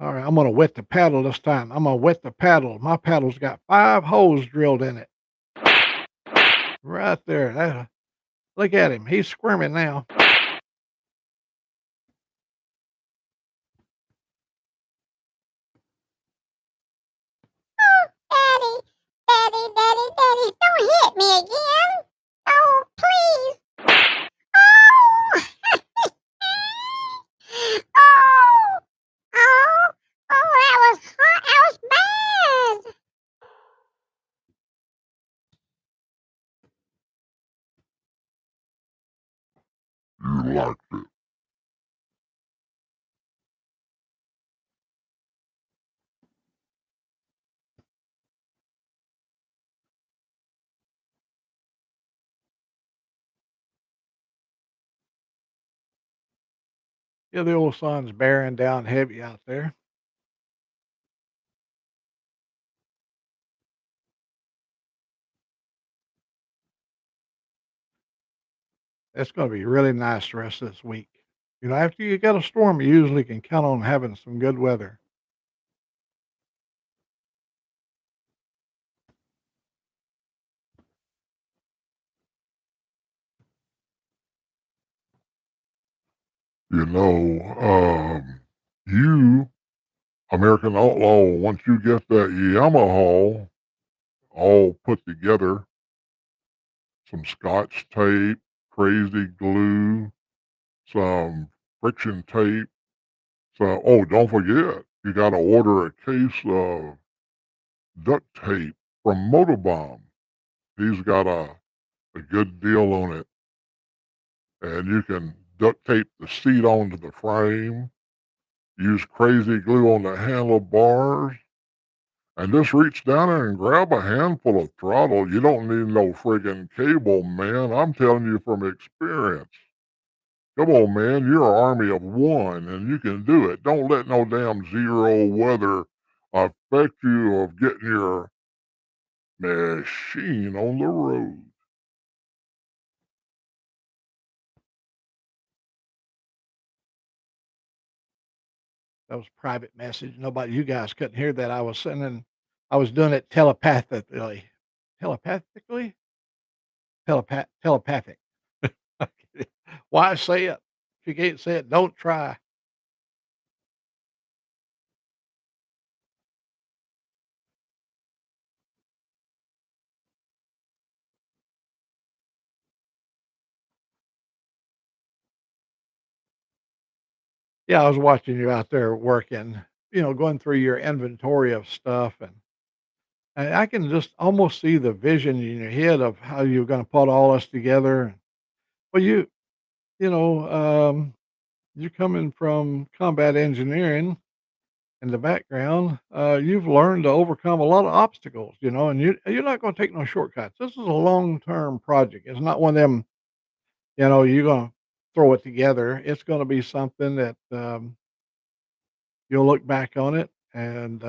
Speaker 3: All right, I'm gonna wet the paddle this time. I'm gonna wet the paddle. My paddle's got 5 holes drilled in it. Right there. Look at him. He's squirming now.
Speaker 4: Daddy, Daddy, Daddy, Daddy, don't hit me again. Oh, please. Oh, oh, oh, that was hot. That was bad.
Speaker 1: You liked it.
Speaker 3: Yeah, the old sun's bearing down heavy out there. It's gonna be really nice the rest of this week. After you get a storm, you usually can count on having some good weather.
Speaker 1: You know, you, American Outlaw, once you get that Yamaha all put together, some scotch tape, crazy glue, some friction tape. So, oh, don't forget, you got to order a case of duct tape from Motorbomb. He's got a good deal on it, and you can duct tape the seat onto the frame, use crazy glue on the handlebars, and just reach down there and grab a handful of throttle. You don't need no friggin' cable, man. I'm telling you from experience. Come on, man. You're an army of one, and you can do it. Don't let no damn zero weather affect you of getting your machine on the road.
Speaker 3: That was a private message. Nobody, you guys couldn't hear that. I was doing it telepathically. Telepathically? Telepathic. Why say it? If you can't say it, don't try. Yeah, I was watching you out there working, going through your inventory of stuff, and I can just almost see the vision in your head of how you're gonna put all this together. Well, you know, you're coming from combat engineering in the background. You've learned to overcome a lot of obstacles, and you're not gonna take no shortcuts. This is a long-term project. It's not one of them, you're gonna throw it together. It's gonna be something that, you'll look back on it and,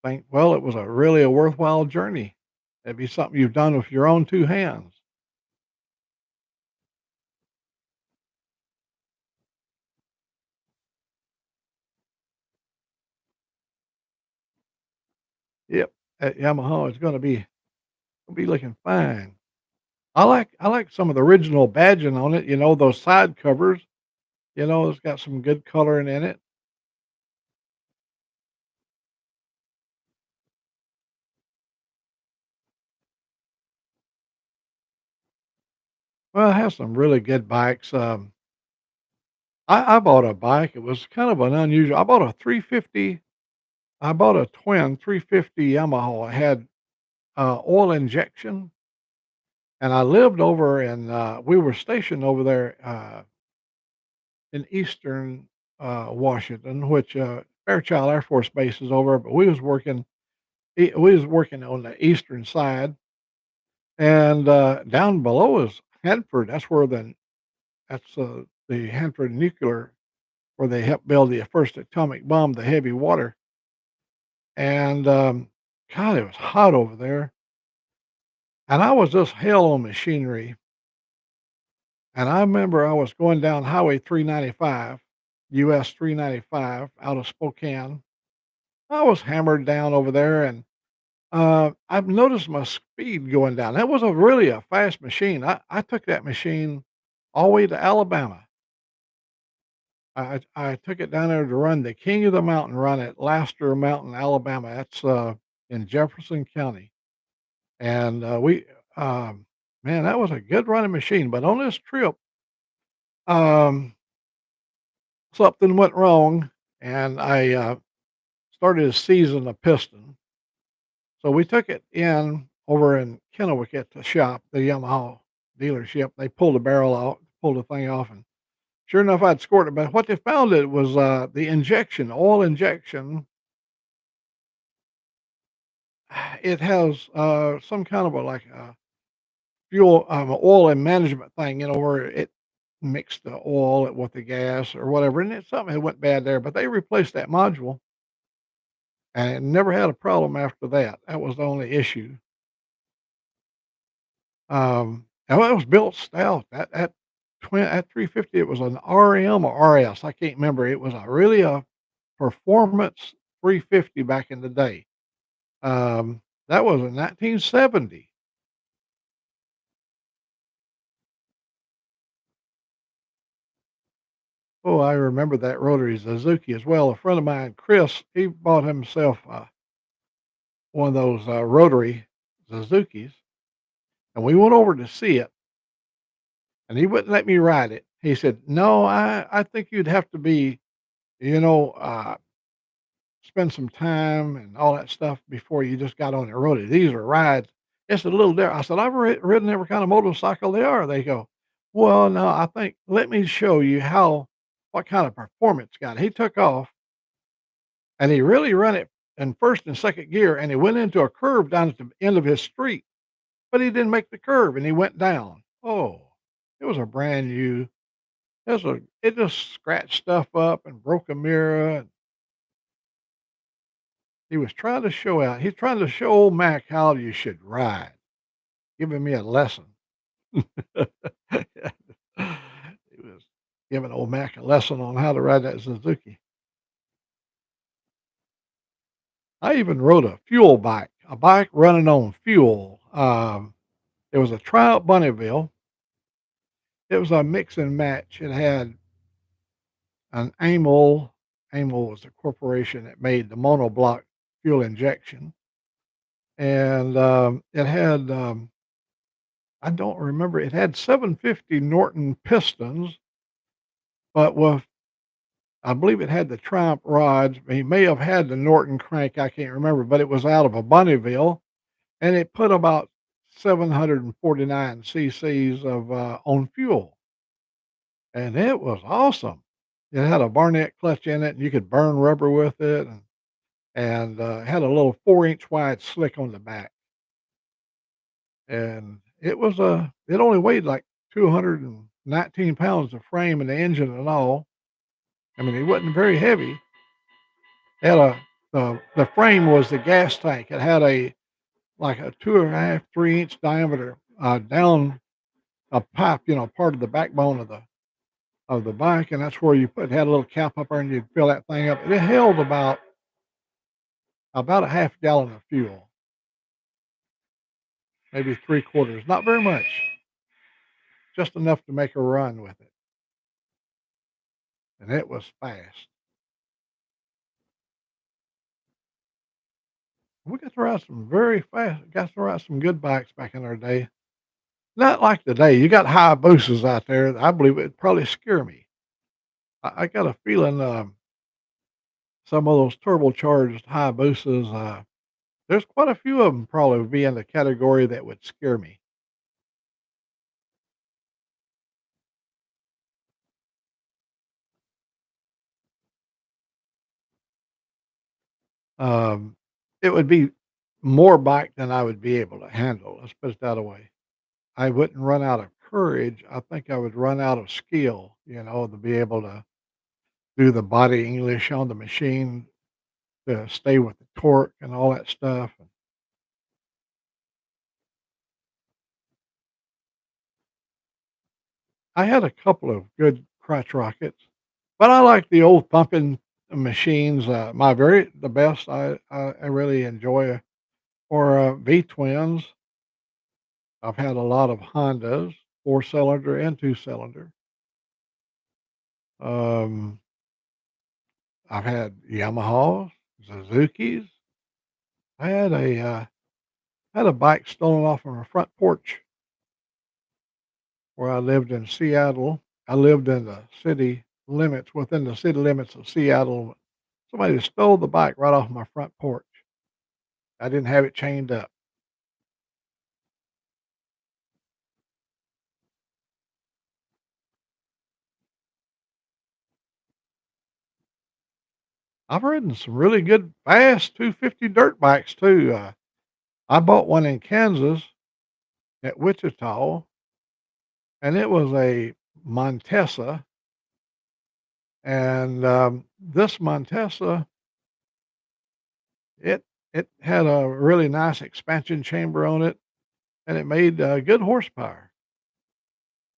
Speaker 3: think, "Well, it was a worthwhile journey." It'd be something you've done with your own 2 hands. that Yamaha is gonna be looking fine. I like some of the original badging on it, those side covers, it's got some good coloring in it. Well, it has some really good bikes. I bought a bike. It was kind of an unusual. I bought a twin 350 Yamaha. It had oil injection, and I lived over in. We were stationed over there in eastern Washington, which Fairchild Air Force Base is over. But we was working on the eastern side, and down below is Hanford. That's the Hanford nuclear where they helped build the first atomic bomb, the heavy water. And God, it was hot over there. And I was just hell on machinery. And I remember I was going down Highway 395, US 395 out of Spokane. I was hammered down over there, and I've noticed my speed going down. That was really a fast machine. I took that machine all the way to Alabama. I took it down there to run the King of the Mountain run at Laster Mountain, Alabama. That's in Jefferson County, and man, that was a good running machine. But on this trip, um, something went wrong, and I started to season a piston. So we took it in over in Kennewick at the shop, the Yamaha dealership. They pulled the barrel out, pulled the thing off, and sure enough, I'd scored it. But what they found it was the injection, oil injection. It has some kind of a like a fuel, oil and management thing, where it mixed the oil with the gas or whatever, and it's something that went bad there. But they replaced that module, and it never had a problem after that. That was the only issue. And it was built stout. At 350, it was an RM or RS. I can't remember. It was a performance 350 back in the day. That was in 1970. Oh, I remember that rotary Suzuki as well. A friend of mine, Chris, he bought himself one of those rotary Suzukis, and we went over to see it, and he wouldn't let me ride it. He said, "No, I think you'd have to be, you know, uh, spend some time and all that stuff before you just got on the road. These are rides. It's a little different." I said, "I've ridden every kind of motorcycle they are." They go, "Well, no, I think let me show you what kind of performance got." He took off and he really run it in first and second gear, and he went into a curve down at the end of his street, but he didn't make the curve and he went down. Oh, it was a brand new. It just scratched stuff up and broke a mirror. And he was trying to show out. He's trying to show old Mac how you should ride, giving me a lesson. He was giving old Mac a lesson on how to ride that Suzuki. I even rode a fuel bike, a bike running on fuel. It was a Triumph Bonneville. It was a mix and match. It had an Amol. Amol was the corporation that made the monoblock fuel injection, and it had I don't remember. It had 750 Norton pistons, but I believe it had the Triumph rods. He may have had the Norton crank. I can't remember, but it was out of a Bonneville, and it put about 749 cc's of on fuel, and it was awesome. It had a Barnett clutch in it, and you could burn rubber with it, and had a little 4-inch wide slick on the back, and it only weighed like 219 pounds of frame and the engine and all. I mean, it wasn't very heavy. It had the frame was the gas tank. It had like a 2.5, 3-inch diameter down a pipe, part of the backbone of the bike, and that's where it had a little cap up there, and you'd fill that thing up. It held about a half gallon of fuel. maybe 3/4, not very much, just enough to make a run with it, and it was fast. We got to ride some very fast got to ride some good bikes back in our day. Not like today, you got Hayabusas out there, I believe it'd probably scare me. I got a feeling, some of those turbocharged Hayabusas, there's quite a few of them probably would be in the category that would scare me. Um, it would be more bike than I would be able to handle, let's put it that way. I wouldn't run out of courage, I think I would run out of skill, to be able to do the body English on the machine, to stay with the torque and all that stuff. I had a couple of good crotch rockets, but I like the old thumping machines. The best I really enjoy are V twins. I've had a lot of Hondas, 4-cylinder and 2-cylinder. Um, I've had Yamahas, Suzuki's. I had a bike stolen off of my front porch where I lived in Seattle. I lived in the city limits, within the city limits of Seattle. Somebody stole the bike right off my front porch. I didn't have it chained up. I've ridden some really good fast 250 dirt bikes too. I bought one in Kansas at Wichita, and it was a Montesa. And this Montesa, it it had a really nice expansion chamber on it, and it made good horsepower,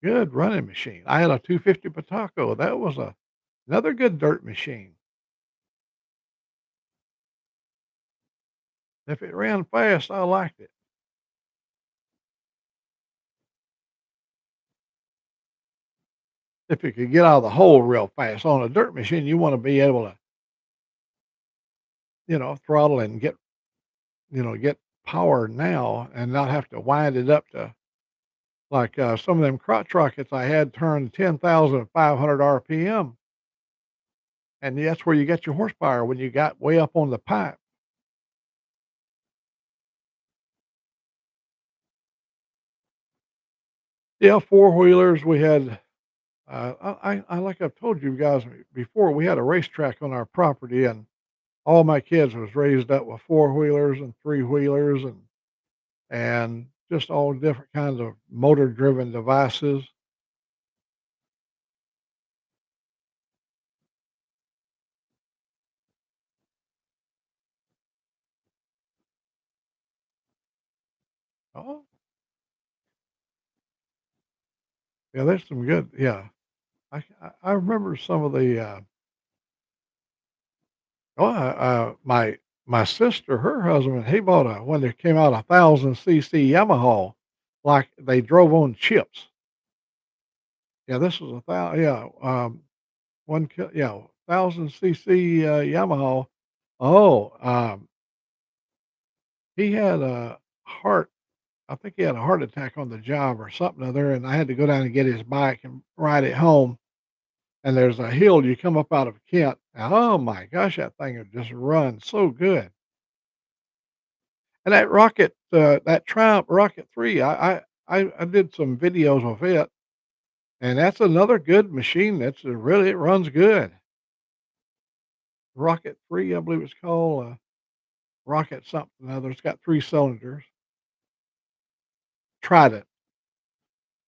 Speaker 3: good running machine. I had a 250 Pataco. That was another good dirt machine. If it ran fast, I liked it. If it could get out of the hole real fast. On a dirt machine, you want to be able to, throttle and get power now and not have to wind it up to like some of them crotch rockets I had turned 10,500 RPM. And that's where you get your horsepower when you got way up on the pipe. Yeah, four wheelers. We had, I like I've told you guys before, we had a racetrack on our property, and all my kids was raised up with four wheelers and three wheelers and just all different kinds of motor driven devices. Oh, yeah, there's some good. Yeah, I remember some of the. My sister, her husband, he bought a when there came out 1,000 cc Yamaha, like they drove on chips. Yeah, this was a thousand. Yeah, yeah, 1,000 cc Yamaha. Oh, he had a heart. I think he had a heart attack on the job or something other, and I had to go down and get his bike and ride it home. And there's a hill you come up out of Kent. And oh my gosh, that thing would just run so good. And that rocket, that Triumph Rocket 3, I did some videos of it, and that's another good machine. That's really it runs good. Rocket 3, I believe it's called Rocket something or other. It's got 3 cylinders. Trident.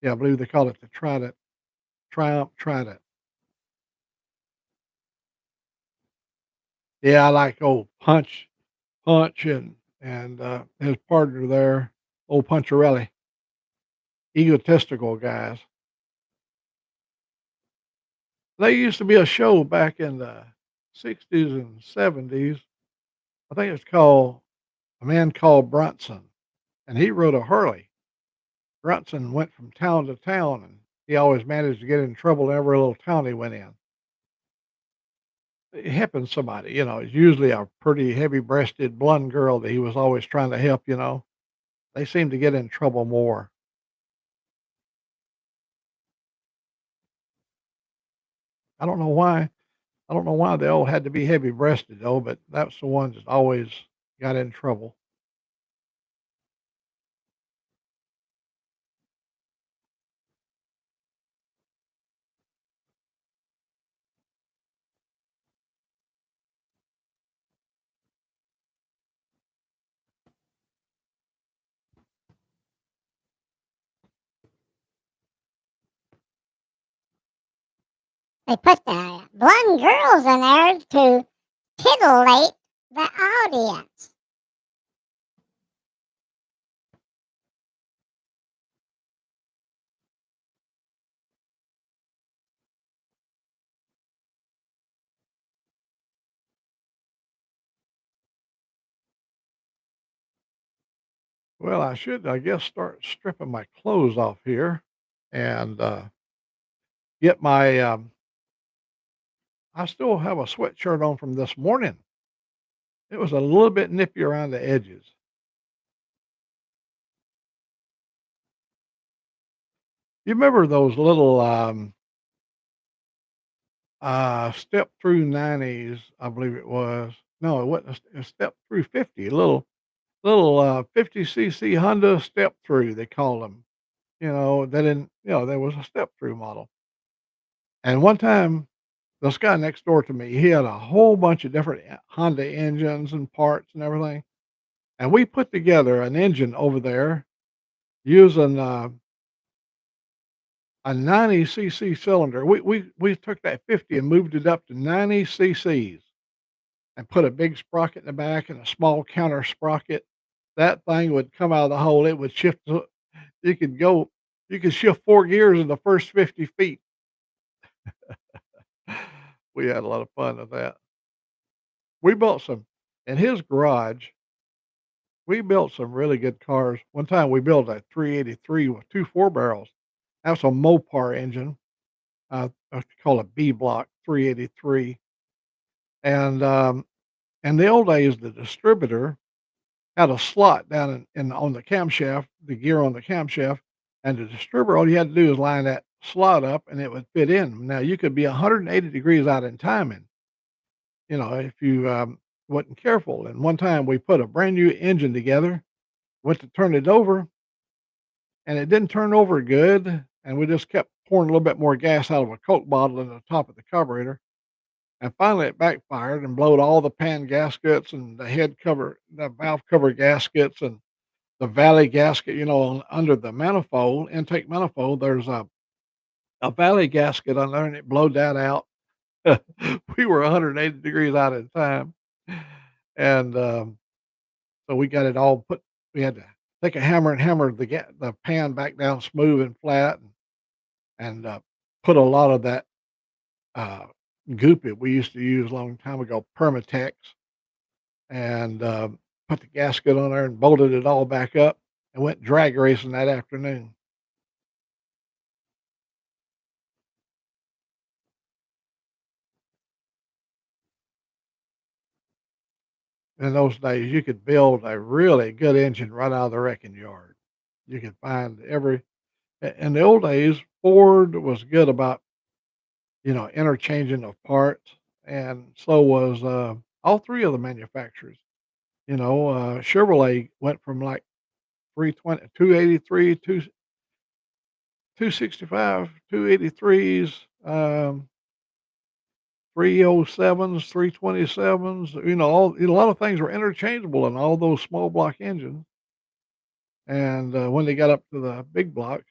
Speaker 3: Yeah, I believe they call it the Trident. Triumph Trident. Yeah, I like old Punch and his partner there, old Puncharelli. Egotistical guys. There used to be a show back in the '60s and '70s. I think it's called A Man Called Bronson, and he rode a Harley. Brunson went from town to town, and he always managed to get in trouble in every little town he went in. It happens to somebody, it's usually a pretty heavy-breasted blonde girl that he was always trying to help. They seem to get in trouble more. I don't know why. I don't know why they all had to be heavy-breasted though, but that's the ones that always got in trouble.
Speaker 4: They put the blonde girls in there to titillate the audience.
Speaker 3: Well, I should, I guess, start stripping my clothes off here and get my. I still have a sweatshirt on from this morning. It was a little bit nippy around the edges. You remember those little step through 90s, I believe it was. No, it wasn't a step through 50, little 50cc Honda step through, they called them. They didn't, there was a step through model. And one time, this guy next door to me, he had a whole bunch of different Honda engines and parts and everything. And we put together an engine over there using a 90cc cylinder. We took that 50 and moved it up to 90 cc's and put a big sprocket in the back and a small counter sprocket. That thing would come out of the hole. It would shift. You could go. You could shift 4 gears in the first 50 feet. We had a lot of fun with that. We built some in his garage. We built some really good cars. One time we built a 383 with two 4 barrels. That's a Mopar engine. I call it B block 383. And in the old days, the distributor had a slot down in on the camshaft, the gear on the camshaft, and the distributor, all you had to do is line that slot up and it would fit in. Now you could be 180 degrees out in timing, if you wasn't careful. And one time we put a brand new engine together, went to turn it over, and it didn't turn over good. And we just kept pouring a little bit more gas out of a Coke bottle in the top of the carburetor. And finally, it backfired and blowed all the pan gaskets and the head cover, the valve cover gaskets, and the valley gasket. Under the manifold, intake manifold, there's a valley gasket on there, and it blowed that out. We were 180 degrees out in time, and so we got it all put. We had to take a hammer and hammer the pan back down smooth and flat, and put a lot of that uh, goop that we used to use a long time ago, Permatex, and put the gasket on there and bolted it all back up and went drag racing that afternoon. In those days, you could build a really good engine right out of the wrecking yard. You could find in the old days, Ford was good about, interchanging of parts, and so was all three of the manufacturers. Chevrolet went from like 320, 283, 265, 283s, 307s, 327s, a lot of things were interchangeable in all those small block engines. And when they got up to the big block,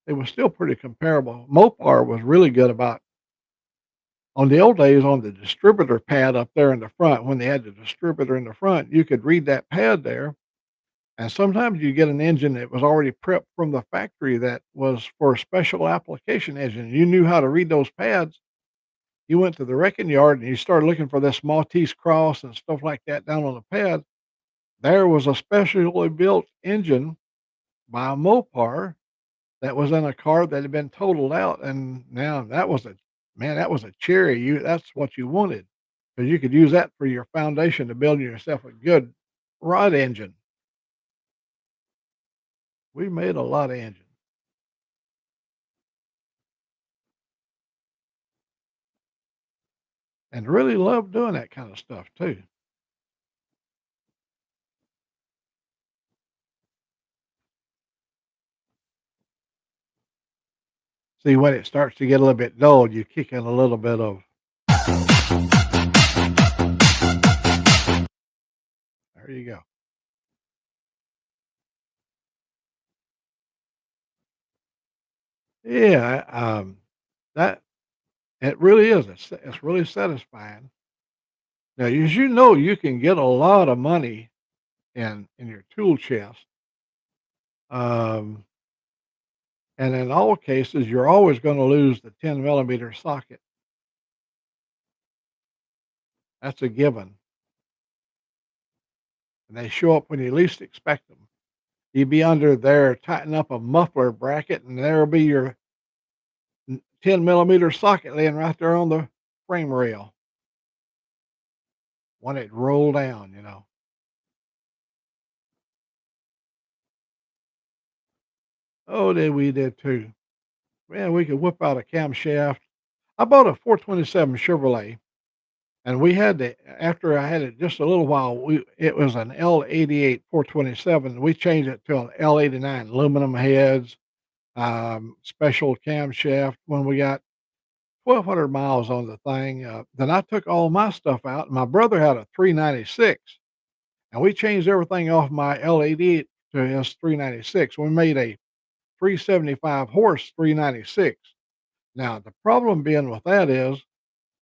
Speaker 3: it was still pretty comparable. Mopar was really good about, on the old days, on the distributor pad up there in the front, when they had the distributor in the front, you could read that pad there. And sometimes you get an engine that was already prepped from the factory that was for a special application engine. You knew how to read those pads. You went to the wrecking yard and you started looking for this Maltese cross and stuff like that down on the pad. there was a specially built engine by a Mopar that was in a car that had been totaled out, and now that was a man, that was a cherry. That's what you wanted because you could use that for your foundation to build yourself a good rod engine. We made a lot of engines and really loved doing that kind of stuff too. See, when it starts to get a little bit dull, you kick in a little bit of there you go. Yeah, that it really is. It's really satisfying. Now, as you know, you can get a lot of money in your tool chest. Um, and in all cases, you're always going to lose the 10 millimeter socket. That's a given. And they show up when you least expect them. You'd be under there, tighten up a muffler bracket, and there'll be your 10 millimeter socket laying right there on the frame rail when it rolled down. Oh, we did too. Man, we could whip out a camshaft. I bought a 427 Chevrolet, and we had to after I had it just a little while, it was an L88 427. We changed it to an L89 aluminum heads, special camshaft when we got 1,200 miles on the thing. Then I took all my stuff out. My brother had a 396, and we changed everything off my L88 to his 396. We made a 375 horse 396. Now, the problem being with that is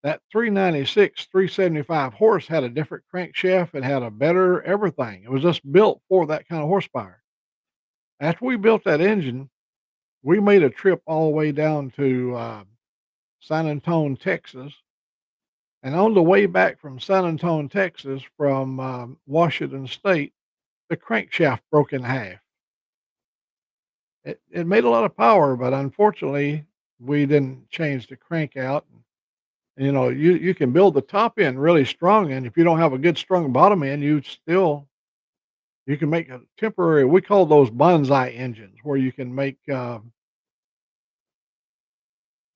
Speaker 3: that 396, 375 horse had a different crankshaft. It had a better everything. It was just built for that kind of horsepower. After we built that engine, we made a trip all the way down to San Antonio, Texas. And on the way back from San Antonio, Texas, from Washington State, the crankshaft broke in half. It made a lot of power, but unfortunately, we didn't change the crank out. You can build the top end really strong, and if you don't have a good strong bottom end, you can make a temporary. We call those bonsai engines, where you can make a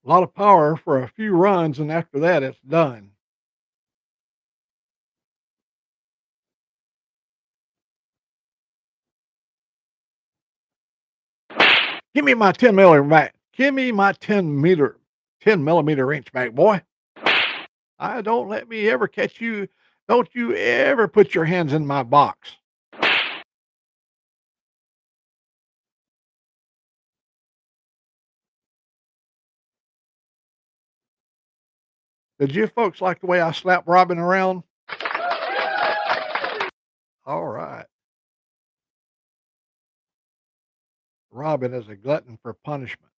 Speaker 3: lot of power for a few runs, and after that, it's done. Give me my 10 millimeter back. Give me my 10 millimeter inch back, boy. I don't let me ever catch you. Don't you ever put your hands in my box. Did you folks like the way I slap Robin around? All right. Robin is a glutton for punishment.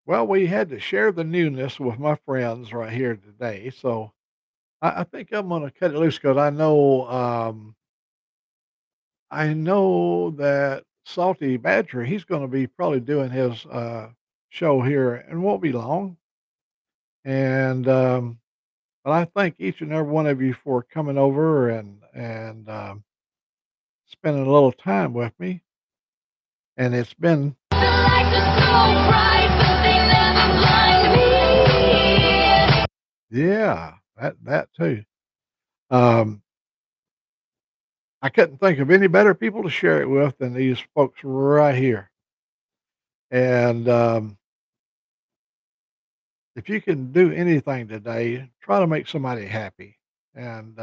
Speaker 3: Well, we had to share the newness with my friends right here today. So I think I'm going to cut it loose because I know that Salty Badger, he's going to be probably doing his show here and won't be long. And but I thank each and every one of you for coming over and spending a little time with me. And it's been yeah, that too. Um, I couldn't think of any better people to share it with than these folks right here. And if you can do anything today, try to make somebody happy. And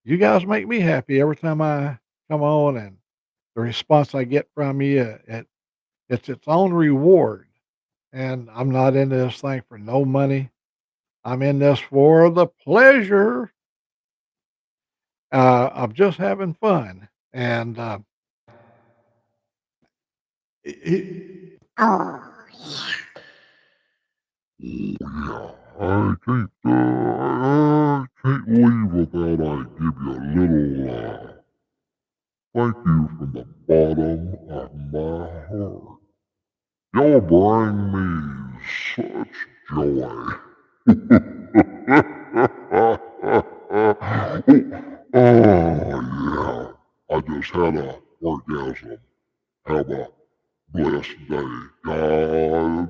Speaker 3: you guys make me happy every time I come on, and the response I get from you, it's its own reward. And I'm not in this thing for no money. I'm in this for the pleasure. I'm just having fun. And
Speaker 4: Oh,
Speaker 1: Yeah, I can't leave without I give you a little, thank you from the bottom of my heart. Y'all bring me such joy. Yeah, I just had a orgasm. Have a blessed day. God